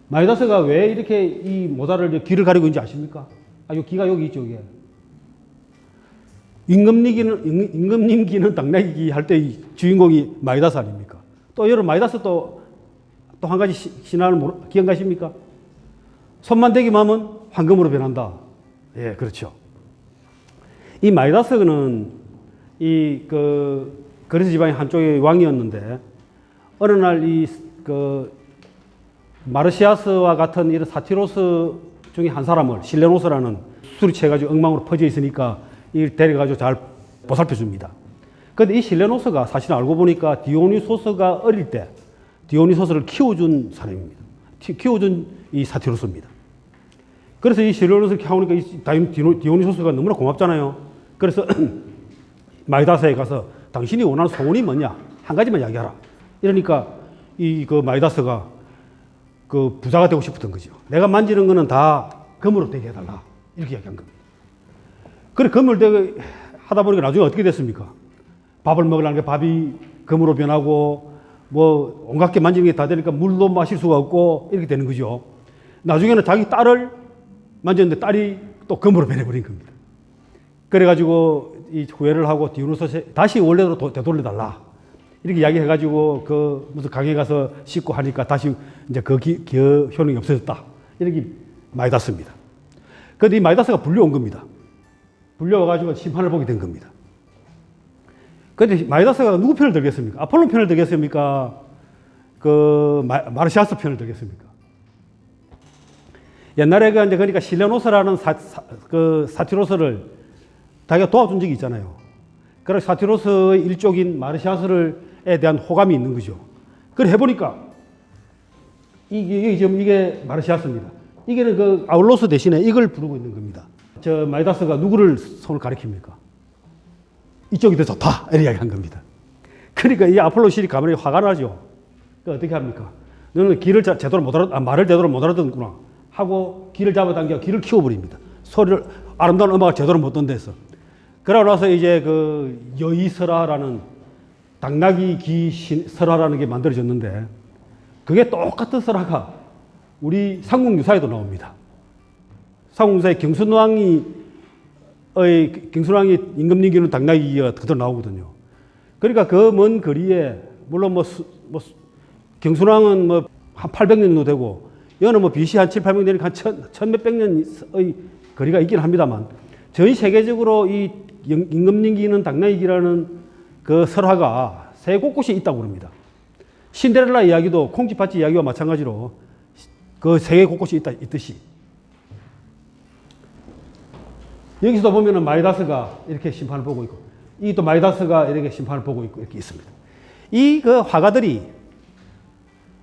마이다스가 왜 이렇게 이 모자를 귀를 가리고 있는지 아십니까? 이 귀가 여기 있죠, 이게. 임금님 귀는 당나귀 할 때 주인공이 마이다스 아닙니까? 또 여러분 마이다스 또 한 가지 신화를 기억하십니까? 손만 대기만 하면 황금으로 변한다. 예, 그렇죠. 이 마이다스는 그리스 지방의 한쪽의 왕이었는데 어느 날 마르시아스와 같은 이런 사티로스 중에 한 사람을 실레노스라는 술이 채가지고 엉망으로 퍼져 있으니까 이 데려가지고 잘 보살펴 줍니다. 그런데 이 실레노스가 사실 알고 보니까 디오니소스가 어릴 때 디오니소스를 키워준 사람입니다. 키워준 이 사티로스입니다. 그래서 이 실레노스를 키우니까 디오니소스가 너무나 고맙잖아요. 그래서 마이다스에 가서 당신이 원하는 소원이 뭐냐? 한 가지만 이야기하라. 이러니까 마이다스가 부자가 되고 싶었던 거죠. 내가 만지는 거는 다 금으로 되게 해달라. 이렇게 이야기한 겁니다. 그래, 금을 되게 하다 보니까 나중에 어떻게 됐습니까? 밥을 먹으려는 게 밥이 금으로 변하고, 온갖 게 만지는 게 다 되니까 물도 마실 수가 없고, 이렇게 되는 거죠. 나중에는 자기 딸을 만졌는데 딸이 또 금으로 변해버린 겁니다. 그래가지고 이 후회를 하고 디오니소스 다시 원래로 되돌려달라. 이렇게 이야기해가지고 무슨 강에 가서 씻고 하니까 다시 이제 기어 효능이 없어졌다. 이렇게 마이다스입니다. 그런데 이 마이다스가 불려온 겁니다. 불려와가지고 심판을 보게 된 겁니다. 그런데 마이다스가 누구 편을 들겠습니까? 아폴론 편을 들겠습니까? 마르시아스 편을 들겠습니까? 옛날에 그러니까 실레노스라는 사티로스를 자기가 도와준 적이 있잖아요. 그래서 사티로스의 일족인 마르시아스에 대한 호감이 있는 거죠. 그래 해보니까 이게 마르시아스입니다. 이게는 아울로스 대신에 이걸 부르고 있는 겁니다. 마이다스가 누구를 손을 가리킵니까? 이쪽이 더 좋다. 이렇게 이야기한 겁니다. 그러니까 이 아폴로실이 가만히 화가 나죠. 어떻게 합니까? 너는 말을 제대로 못 알아듣는구나 하고 귀를 잡아당겨 귀를 키워버립니다. 소리를, 아름다운 음악을 제대로 못 듣는데서. 그러고 나서 이제 여의설화라는 당나귀 귀 설화라는 게 만들어졌는데 그게 똑같은 설화가 우리 삼국유사에도 나옵니다. 삼국유사에 경순왕이 임금님 귀는 당나귀 귀가 그대로 나오거든요. 그러니까 그 먼 거리에 물론 경순왕은 한 800년 정도 되고 여는 BC 한 7, 800년 되니까 한 1000몇백 년의 거리가 있긴 합니다만 전 세계적으로 이 임금님 귀는 당나귀 귀라는 그 설화가 세계 곳곳에 있다고 합니다. 신데렐라 이야기도 콩쥐팥쥐 이야기와 마찬가지로 그 세계 곳곳에 있듯이. 여기서 보면은 마이다스가 이렇게 심판을 보고 있고, 이 또 마이다스가 이렇게 심판을 보고 있고, 이렇게 있습니다. 이 그 화가들이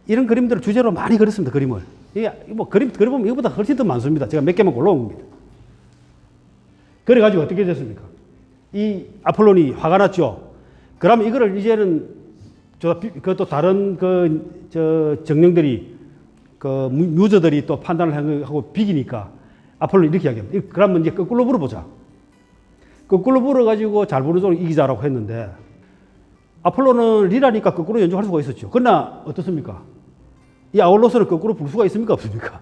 이런 그림들을 주제로 많이 그렸습니다, 그림을. 이게 뭐 그림 그려보면 이거보다 훨씬 더 많습니다. 제가 몇 개만 골라온 겁니다. 그래가지고 어떻게 됐습니까? 이 아폴론이 화가 났죠. 그러면 이거를 이제는 그것도 다른 정령들이 뮤저들이 또 판단을 하고 비기니까 아폴론 이렇게 이야기합니다. 그러면 이제 거꾸로 불어보자. 거꾸로 불어가지고 잘 부르는 쪽으로 이기자라고 했는데 아폴론은 리라니까 거꾸로 연주할 수가 있었죠. 그러나 어떻습니까? 이 아울로스를 거꾸로 부를 수가 있습니까? 없습니까?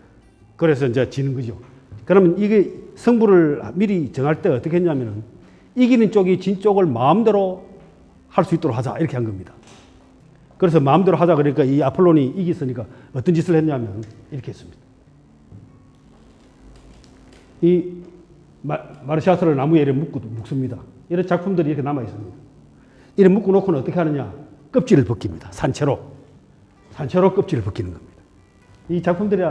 그래서 이제 지는 거죠. 그러면 이게 승부를 미리 정할 때 어떻게 했냐면은 이기는 쪽이 진 쪽을 마음대로 할 수 있도록 하자. 이렇게 한 겁니다. 그래서 마음대로 하자. 그러니까 이 아폴론이 이겼으니까 어떤 짓을 했냐면 이렇게 했습니다. 이 마르시아스를 나무에 이렇게 묶습니다. 이런 작품들이 이렇게 남아 있습니다. 이렇게 묶어 놓고는 어떻게 하느냐? 껍질을 벗깁니다. 산채로 껍질을 벗기는 겁니다. 이 작품들이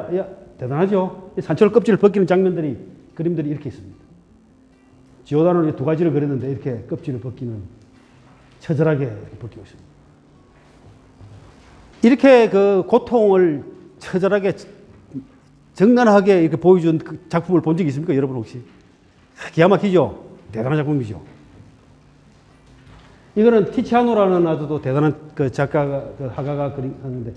대단하죠? 산채로 껍질을 벗기는 장면들이, 그림들이 이렇게 있습니다. 지오다노는 두 가지를 그렸는데 이렇게 껍질을 벗기는, 처절하게 벗기고 있습니다. 이렇게 그 고통을 처절하게 정난하게 이렇게 보여준 그 작품을 본 적이 있습니까? 여러분 혹시? 기가 막히죠? 대단한 작품이죠. 이거는 티치아노라는 아주 또 대단한 그 작가가, 그 화가가 그렸는데,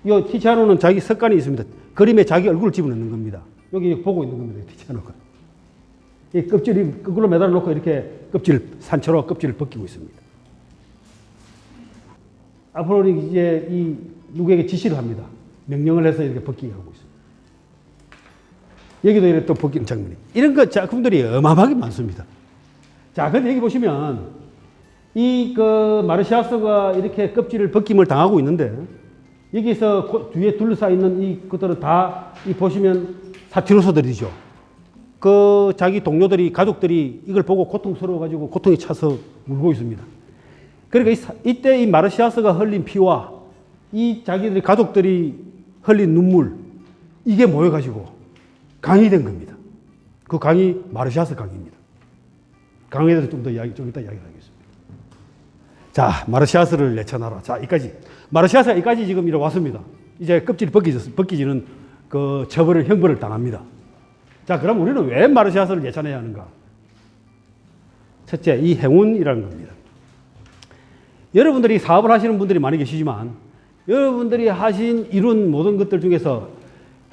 이 티치아노는 자기 석간이 있습니다. 그림에 자기 얼굴을 집어넣는 겁니다. 여기 보고 있는 겁니다, 티치아노가. 이 껍질이 거꾸로 매달아 놓고 이렇게 산채로 껍질을 벗기고 있습니다. 아폴론이 이제 이 누구에게 지시를 합니다. 명령을 해서 이렇게 벗기게 하고 있습니다. 여기도 이렇게 또 벗기는 장면이. 이런 거 작품들이 어마어마하게 많습니다. 자, 근데 여기 보시면 이 마르시아스가 이렇게 껍질을 벗김을 당하고 있는데 여기서 뒤에 둘러싸여 있는 이 것들은 다 보시면 사티로서들이죠. 자기 동료들이, 가족들이 이걸 보고 고통스러워가지고 고통에 차서 울고 있습니다. 그러니까 이때 이 마르시아스가 흘린 피와 이 자기들이 가족들이 흘린 눈물, 이게 모여가지고 강이 된 겁니다. 그 강이 마르시아스 강입니다. 강에 대해서 좀 이따 이야기를 하겠습니다. 자, 마르시아스를 내쳐놔라. 자, 이까지. 마르시아스가 이까지 지금 이렇게 왔습니다. 이제 껍질이 벗기지는 그 형벌을 당합니다. 자, 그럼 우리는 왜 마르시아스를 예찬해야 하는가? 첫째, 이 행운이라는 겁니다. 여러분들이 사업을 하시는 분들이 많이 계시지만 여러분들이 이룬 모든 것들 중에서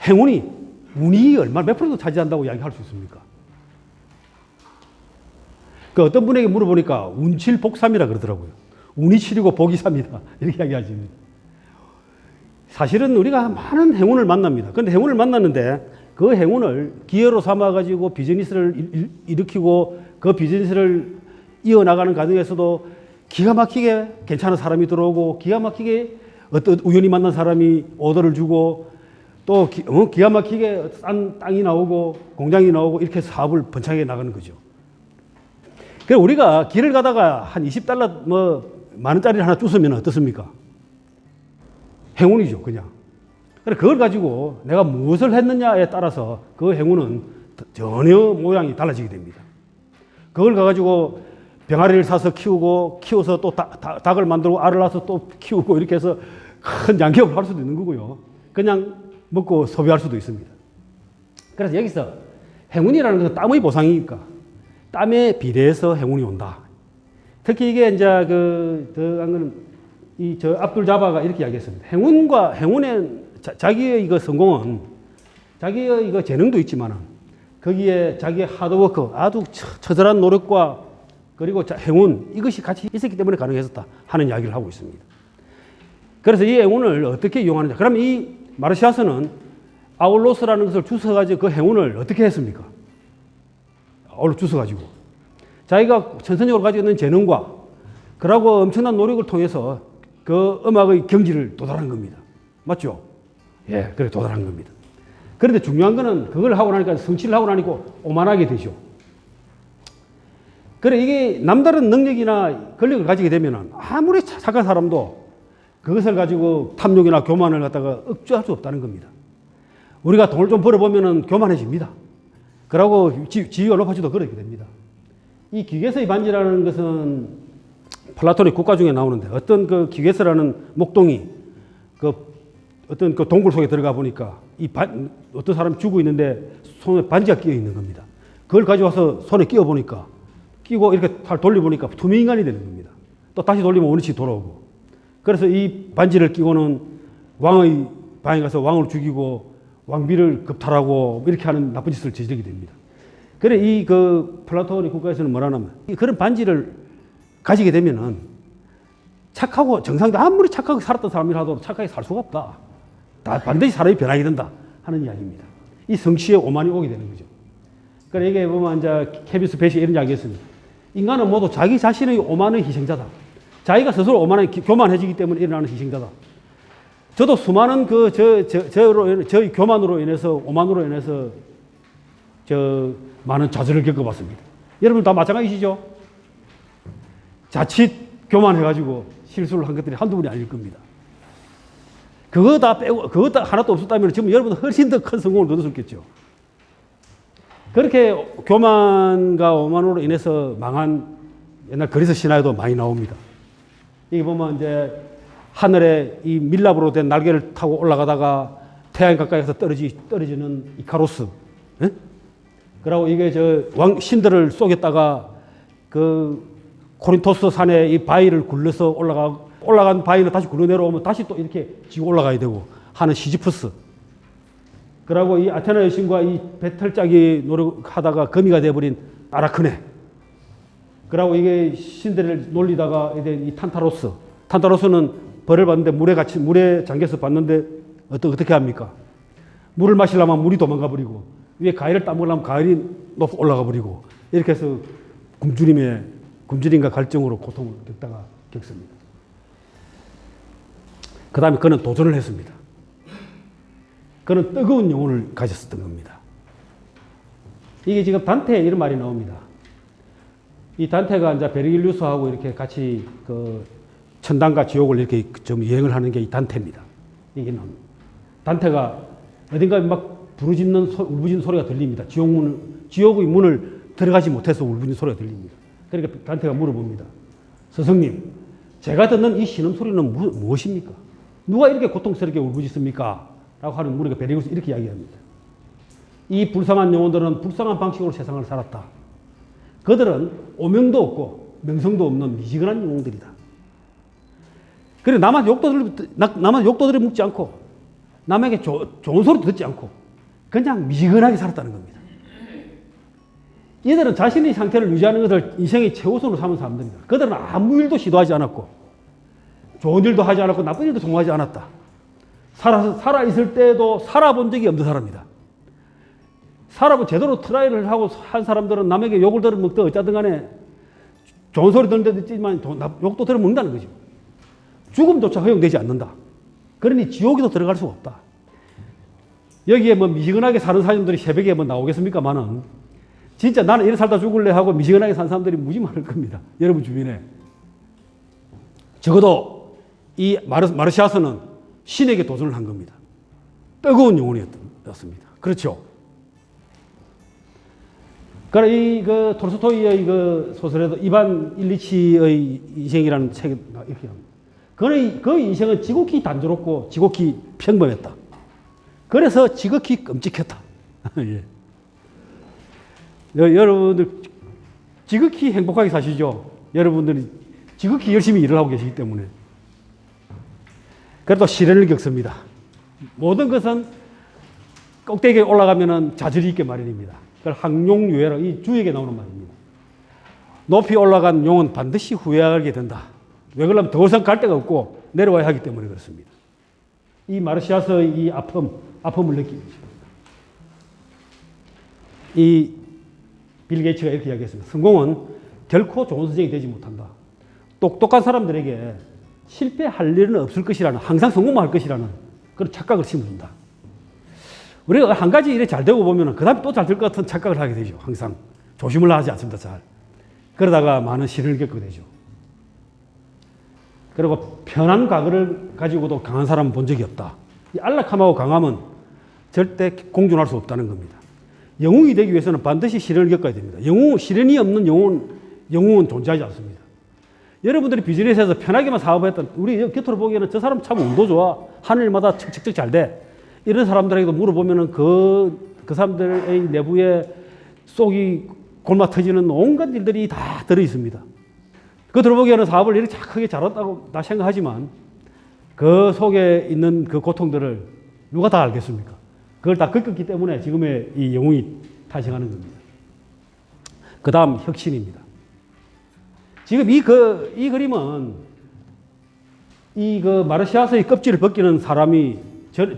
운이 몇 프로도 차지한다고 이야기할 수 있습니까? 어떤 분에게 물어보니까 운칠복삼이라 그러더라고요. 운이 7이고 복이 3이다. 이렇게 이야기하십니다. 사실은 우리가 많은 행운을 만납니다. 그런데 행운을 만났는데 그 행운을 기회로 삼아가지고 비즈니스를 일으키고 그 비즈니스를 이어나가는 과정에서도 기가 막히게 괜찮은 사람이 들어오고 기가 막히게 어떤 우연히 만난 사람이 오더를 주고 또 기가 막히게 땅이 나오고 공장이 나오고 이렇게 사업을 번창하게 나가는 거죠. 그래서 우리가 길을 가다가 한 $20 만 원짜리를 하나 주우면 어떻습니까? 행운이죠, 그냥. 그래서 그걸 가지고 내가 무엇을 했느냐에 따라서 그 행운은 전혀 모양이 달라지게 됩니다. 그걸 가지고 병아리를 사서 키워서 또 닭을 만들고 알을 낳아서 또 키우고 이렇게 해서 큰 양기업을 할 수도 있는 거고요. 그냥 먹고 소비할 수도 있습니다. 그래서 여기서 행운이라는 것은 땀의 보상이니까 땀에 비례해서 행운이 온다. 특히 이게 이제 압둘 자바가 이렇게 이야기했습니다. 행운의 자기의 이거 성공은 자기의 이거 재능도 있지만은 거기에 자기의 하드워크, 아주 처절한 노력과 그리고 행운, 이것이 같이 있었기 때문에 가능했었다 하는 이야기를 하고 있습니다. 그래서 이 행운을 어떻게 이용하느냐. 그럼 이 마르시아스는 아울로스라는 것을 주워가지고 그 행운을 어떻게 했습니까? 주워가지고 자기가 천선적으로 가지고 있는 재능과 그러고 엄청난 노력을 통해서 그 음악의 경지를 도달한 겁니다. 맞죠? 예, 그래 도달한 겁니다. 그런데 중요한 거는 그걸 하고 나니까 성취를 하고 나니까 오만하게 되죠. 그래 이게 남다른 능력이나 권력을 가지게 되면은 아무리 착한 사람도 그것을 가지고 탐욕이나 교만을 갖다가 억제할 수 없다는 겁니다. 우리가 돈을 좀 벌어보면은 교만해집니다. 그러고 지위가 높아지도 그렇게 됩니다. 이 기계서의 반지라는 것은 플라톤의 국가 중에 나오는데 어떤 그 기계서라는 목동이 그 어떤 그 동굴 속에 들어가 보니까 어떤 사람이 죽어 있는데 손에 반지가 끼어 있는 겁니다. 그걸 가져와서 손에 끼워 보니까 끼고 이렇게 팔 돌려보니까 투명인간이 되는 겁니다. 또 다시 돌리면 원위치 돌아오고. 그래서 이 반지를 끼고는 왕의 방에 가서 왕을 죽이고 왕비를 급탈하고 이렇게 하는 나쁜 짓을 저지르게 됩니다. 그래 이 그 플라톤의 국가에서는 뭐라냐면 그런 반지를 가지게 되면은 착하고 정상도 아무리 착하게 살았던 사람이라도 착하게 살 수가 없다. 다 반드시 사람이 변하게 된다 하는 이야기입니다. 이 성취의 오만이 오게 되는 거죠. 그러니까 이게 보면 이제 케비스 배시 이런 이야기했습니다. 인간은 모두 자기 자신의 오만의 희생자다. 자기가 스스로 교만해지기 때문에 일어나는 희생자다. 저도 수많은 저의 교만으로 인해서 오만으로 인해서 많은 좌절을 겪어봤습니다. 여러분 다 마찬가지시죠? 자칫 교만해가지고 실수를 한 것들이 한두 번이 아닐 겁니다. 그거 다 빼고, 그거 다 하나도 없었다면 지금 여러분은 훨씬 더 큰 성공을 거두셨겠죠. 그렇게 교만과 오만으로 인해서 망한 옛날 그리스 신화에도 많이 나옵니다. 여기 보면 이제 하늘에 이 밀랍으로 된 날개를 타고 올라가다가 태양 가까이 가서 떨어지는 이카로스. 예? 그리고 이게 신들을 속였다가 그 코린토스 산에 이 바위를 굴려서 올라간 바위는 다시 굴러 내려오면 다시 또 이렇게 지고 올라가야 되고 하는 시지프스. 그리고 이 아테나 여신과 이 배틀짝이 노력하다가 거미가 되어버린 아라크네. 그리고 이게 신들을 놀리다가 이 탄타로스. 탄타로스는 벌을 받는데 물에 잠겨서 봤는데 어떻게 합니까? 물을 마시려면 물이 도망가 버리고 위에 가위를 따먹으려면 가위이 높이 올라가 버리고 이렇게 해서 굶주림과 갈증으로 고통을 겪습니다. 그 다음에 그는 도전을 했습니다. 그는 뜨거운 영혼을 가졌었던 겁니다. 이게 지금 단테에 이런 말이 나옵니다. 이 단테가 이제 베르길리우스하고 이렇게 같이 그 천당과 지옥을 이렇게 좀 여행을 하는 게 이 단테입니다. 이게 나옵니다. 단테가 어딘가 막 울부짖는 소리가 들립니다. 지옥의 문을 들어가지 못해서 울부짖는 소리가 들립니다. 그러니까 단테가 물어봅니다. 스승님, 제가 듣는 이 신음소리는 무엇입니까? 누가 이렇게 고통스럽게 울부짖습니까? 라고 하는 문의가 베르길리우스 이렇게 이야기합니다. 이 불쌍한 영혼들은 불쌍한 방식으로 세상을 살았다. 그들은 오명도 없고 명성도 없는 미지근한 영혼들이다. 그리고 남한테 욕도 들여묻지 않고 남에게 좋은 소리도 듣지 않고 그냥 미지근하게 살았다는 겁니다. 이들은 자신의 상태를 유지하는 것을 인생의 최우선으로 삼은 사람들입니다. 그들은 아무 일도 시도하지 않았고 좋은 일도 하지 않았고 나쁜 일도 성공하지 않았다. 살아있을 때도 살아본 적이 없는 사람이다. 제대로 트라이를 하고 한 사람들은 남에게 욕을 들어먹든 어쩌든 간에 좋은 소리 듣는 데도 있지만 욕도 들어먹는다는 거죠. 죽음조차 허용되지 않는다. 그러니 지옥에도 들어갈 수가 없다. 여기에 뭐 미지근하게 사는 사람들이 새벽에 뭐 나오겠습니까만은 진짜 나는 이래 살다 죽을래 하고 미지근하게 사는 사람들이 무지 많을 겁니다. 여러분 주변에. 적어도 이 마르시아스는 신에게 도전을 한 겁니다. 뜨거운 영혼이었습니다. 그렇죠. 그러나 그 톨스토이의 그 소설에도 이반 일리치의 인생이라는 책에 이렇게 합니다. 그 인생은 지극히 단조롭고 지극히 평범했다. 그래서 지극히 끔찍했다. 예. 여러분들 지극히 행복하게 사시죠. 여러분들이 지극히 열심히 일을 하고 계시기 때문에. 그래도 시련을 겪습니다. 모든 것은 꼭대기에 올라가면 좌절이 있게 마련입니다. 그걸 항용유예라 이 주역에 나오는 말입니다. 높이 올라간 용은 반드시 후회하게 된다. 왜 그러냐면 더 이상 갈 데가 없고 내려와야 하기 때문에 그렇습니다. 이 마르시아스의 이 아픔을 느끼죠. 이 빌 게이츠가 이렇게 이야기했습니다. 성공은 결코 좋은 선생이 되지 못한다. 똑똑한 사람들에게 실패할 일은 없을 것이라는, 항상 성공만 할 것이라는 그런 착각을 심어준다. 우리가 한 가지 일에 잘 되고 보면 그 다음에 또 잘 될 것 같은 착각을 하게 되죠. 항상 조심을 하지 않습니다. 잘. 그러다가 많은 시련을 겪게 되죠. 그리고 편한 과거를 가지고도 강한 사람은 본 적이 없다. 이 안락함하고 강함은 절대 공존할 수 없다는 겁니다. 영웅이 되기 위해서는 반드시 시련을 겪어야 됩니다. 시련이 없는 영웅은 존재하지 않습니다. 여러분들이 비즈니스에서 편하게만 사업했던, 우리 곁으로 보기에는 저 사람 참 운도 좋아, 하늘마다 척척척 잘 돼, 이런 사람들에게도 물어보면은 그 사람들의 내부에 속이 골마 터지는 온갖 일들이 다 들어 있습니다. 겉으로 보기에는 사업을 이렇게 크게 잘했다고 다 생각하지만 그 속에 있는 그 고통들을 누가 다 알겠습니까? 그걸 다 겪었기 때문에 지금의 이 영웅이 탄생하는 겁니다. 그 다음 혁신입니다. 지금 이 그림은 마르시아스의 껍질을 벗기는 사람이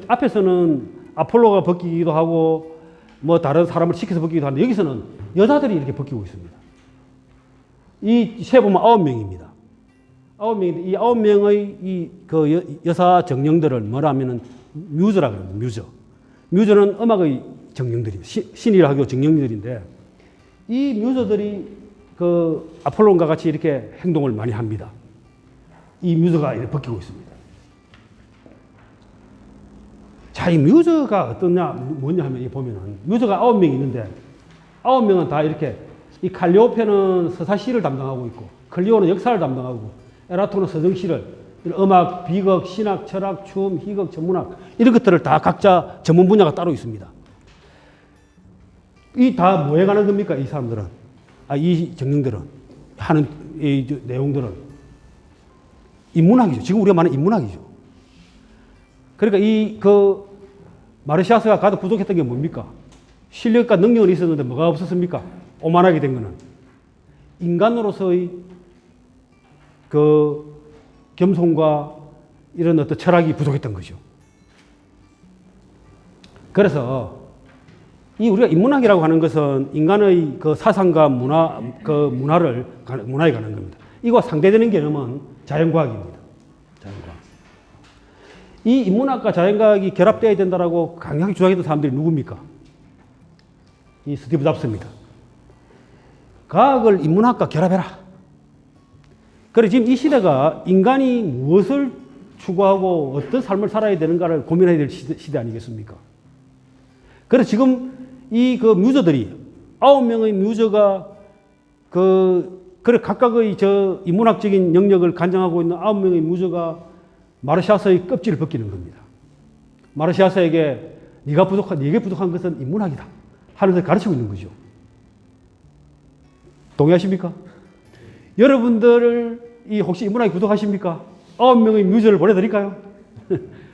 앞에서는 아폴로가 벗기기도 하고 뭐 다른 사람을 시켜서 벗기기도 하는데 여기서는 여자들이 이렇게 벗기고 있습니다. 이 세보면 9명입니다. 9명인데 이 9명의 여사 정령들을 뭐라 하면은 뮤즈라 그럽니다. 뮤즈는 음악의 정령들입니다. 신이라 하고 정령들인데 이 뮤즈들이 그 아폴론과 같이 이렇게 행동을 많이 합니다. 이 뮤즈가 이렇게 벗기고 있습니다. 자, 이 뮤즈가 뭐냐 하면 이 보면은 뮤즈가 9명이 있는데 9명은 다 이렇게 이 칼리오페는 서사시를 담당하고 있고 클리오는 역사를 담당하고 에라토는 서정시를 음악, 비극, 신학, 철학, 춤, 희극, 천문학 이런 것들을 다 각자 전문 분야가 따로 있습니다. 이 다 뭐에 관한 겁니까? 이 사람들은 이 정령들은 하는 이 내용들은 인문학이죠. 지금 우리가 말하는 인문학이죠. 그러니까 마르시아스가 가장 부족했던 게 뭡니까? 실력과 능력은 있었는데 뭐가 없었습니까? 오만하게 된 거는 인간으로서의 그 겸손과 이런 어떤 철학이 부족했던 거죠. 그래서 우리가 인문학이라고 하는 것은 인간의 그 사상과 문화에 관한 겁니다. 이거와 상대되는 개념은 자연과학입니다. 자연과학. 이 인문학과 자연과학이 결합되어야 된다라고 강하게 주장했던 사람들이 누굽니까? 이 스티브 잡스입니다. 과학을 인문학과 결합해라. 그래 지금 이 시대가 인간이 무엇을 추구하고 어떤 삶을 살아야 되는가를 고민해야 될 시대 아니겠습니까? 그래서 지금 뮤저들이 9명의 뮤저가 각각의 인문학적인 영역을 관장하고 있는 9명의 뮤저가 마르시아스의 껍질을 벗기는 겁니다. 마르시아스에게 네게 부족한 것은 인문학이다 하는 것을 가르치고 있는 거죠. 동의하십니까? 여러분들 혹시 인문학이 부족하십니까? 9명의 뮤저를 보내드릴까요?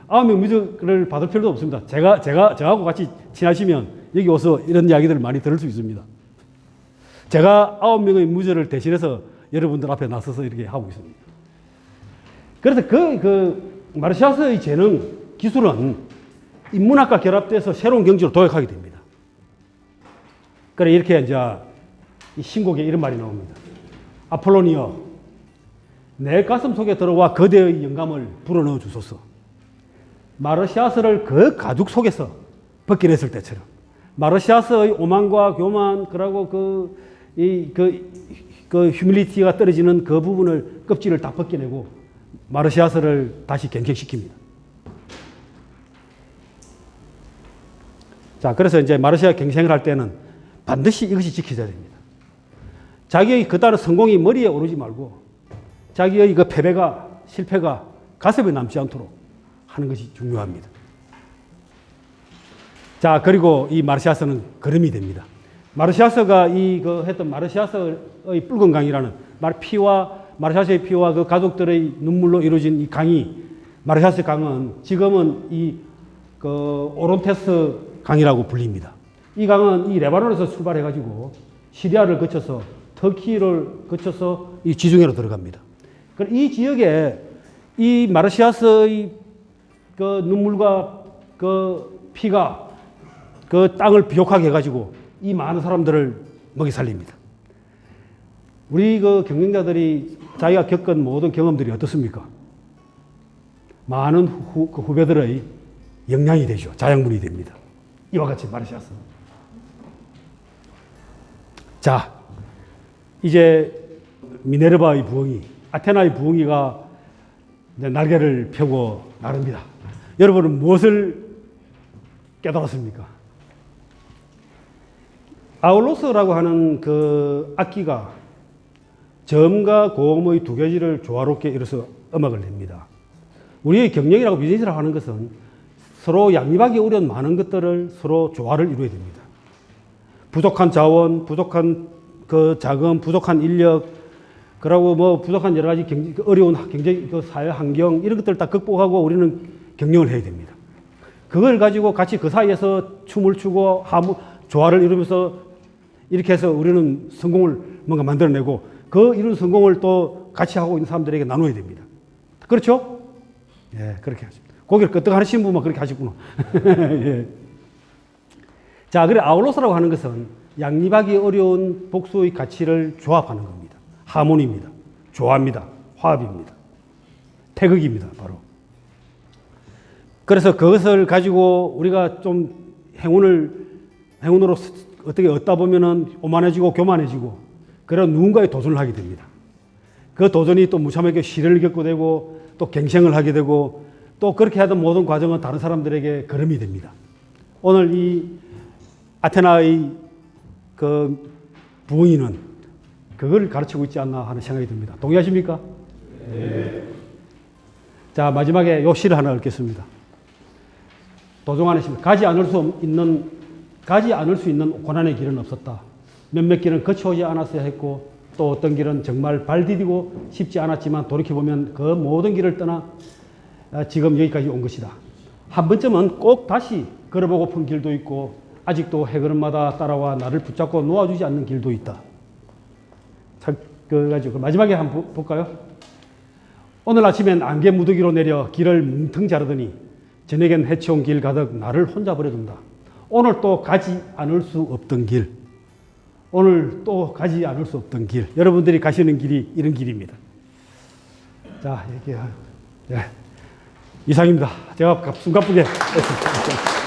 9명 뮤저를 받을 필요도 없습니다. 저하고 같이 친하시면 여기 와서 이런 이야기들을 많이 들을 수 있습니다. 제가 9명의 뮤저를 대신해서 여러분들 앞에 나서서 이렇게 하고 있습니다. 그래서 마르시아스의 재능, 기술은 인문학과 결합돼서 새로운 경지로 도약하게 됩니다. 그래 이렇게 이제 이 신곡에 이런 말이 나옵니다. 아폴로니여, 내 가슴 속에 들어와 거대의 영감을 불어넣어 주소서. 마르시아스를 그 가죽 속에서 벗겨냈을 때처럼 마르시아스의 오만과 교만 그리고 휴밀리티가 떨어지는 그 부분을 껍질을 다 벗겨내고 마르시아스를 다시 갱생시킵니다. 자, 그래서 이제 마르시아 갱생을 할 때는 반드시 이것이 지켜져야 됩니다. 자기의 그따른 성공이 머리에 오르지 말고 자기의 실패가 가슴에 남지 않도록 하는 것이 중요합니다. 자, 그리고 이 마르시아스는 걸음이 됩니다. 마르시아스가 했던 마르시아스의 붉은 강이라는 마르시아스의 피와 그 가족들의 눈물로 이루어진 이 강이, 마르시아스 강은 지금은 오론테스 강이라고 불립니다. 이 강은 이 레바논에서 출발해가지고 시리아를 거쳐서 터키를 거쳐서 이 지중해로 들어갑니다. 이 지역에 이 마르시아스의 그 눈물과 그 피가 그 땅을 비옥하게 해가지고 이 많은 사람들을 먹이 살립니다. 우리 경영자들이 자기가 겪은 모든 경험들이 어떻습니까? 많은 후배들의 영양이 되죠. 자양분이 됩니다. 이와 같이 마르시아스. 자, 이제 미네르바의 부엉이, 아테나의 부엉이가 이제 날개를 펴고 나릅니다. 여러분은 무엇을 깨달았습니까? 아울로스라고 하는 그 악기가 저음과 고음의 두 가지를 조화롭게 이뤄서 음악을 냅니다. 우리의 경영이라고 비즈니스라고 하는 것은 서로 양립하기 어려운 많은 것들을 서로 조화를 이루어야 됩니다. 부족한 자원, 부족한 그 자금, 부족한 인력, 그리고 뭐 부족한 여러 가지 어려운 경제, 그 사회 환경 이런 것들을 다 극복하고 우리는 경영을 해야 됩니다. 그걸 가지고 같이 그 사이에서 춤을 추고 조화를 이루면서 이렇게 해서 우리는 성공을 뭔가 만들어내고 그 이룬 성공을 또 같이 하고 있는 사람들에게 나눠야 됩니다. 그렇죠? 예, 그렇게 하십니다. 고개를 끄덕 하시는 분만 그렇게 하시구나. 예. 자, 그래 아울로스라고 하는 것은 양립하기 어려운 복수의 가치를 조합하는 겁니다. 하모니입니다. 조화입니다. 화합입니다. 태극입니다. 바로. 그래서 그것을 가지고 우리가 좀 행운으로 어떻게 얻다 보면은 오만해지고 교만해지고 그런 누군가의 도전을 하게 됩니다. 그 도전이 또 무참하게 시련을 겪고 되고 또 갱생을 하게 되고 또 그렇게 하던 모든 과정은 다른 사람들에게 걸음이 됩니다. 오늘 이 아테나의 그 부흥인은 그걸 가르치고 있지 않나 하는 생각이 듭니다. 동의하십니까? 네. 자, 마지막에 요 시를 하나 읽겠습니다. 도종 안에 가지 않을 수 있는 고난의 길은 없었다. 몇몇 길은 거쳐오지 않았어야 했고 또 어떤 길은 정말 발 디디고 쉽지 않았지만 돌이켜보면 그 모든 길을 떠나 지금 여기까지 온 것이다. 한 번쯤은 꼭 다시 걸어보고픈 길도 있고 아직도 해걸음마다 따라와 나를 붙잡고 놓아주지 않는 길도 있다. 그래가지고 마지막에 한번 볼까요? 오늘 아침엔 안개 무더기로 내려 길을 뭉텅 자르더니 저녁엔 해치운 길 가득 나를 혼자 버려둔다. 오늘 또 가지 않을 수 없던 길. 오늘 또 가지 않을 수 없던 길. 여러분들이 가시는 길이 이런 길입니다. 자, 이렇게. 네. 이상입니다. 제가 숨가쁘게 했습니다.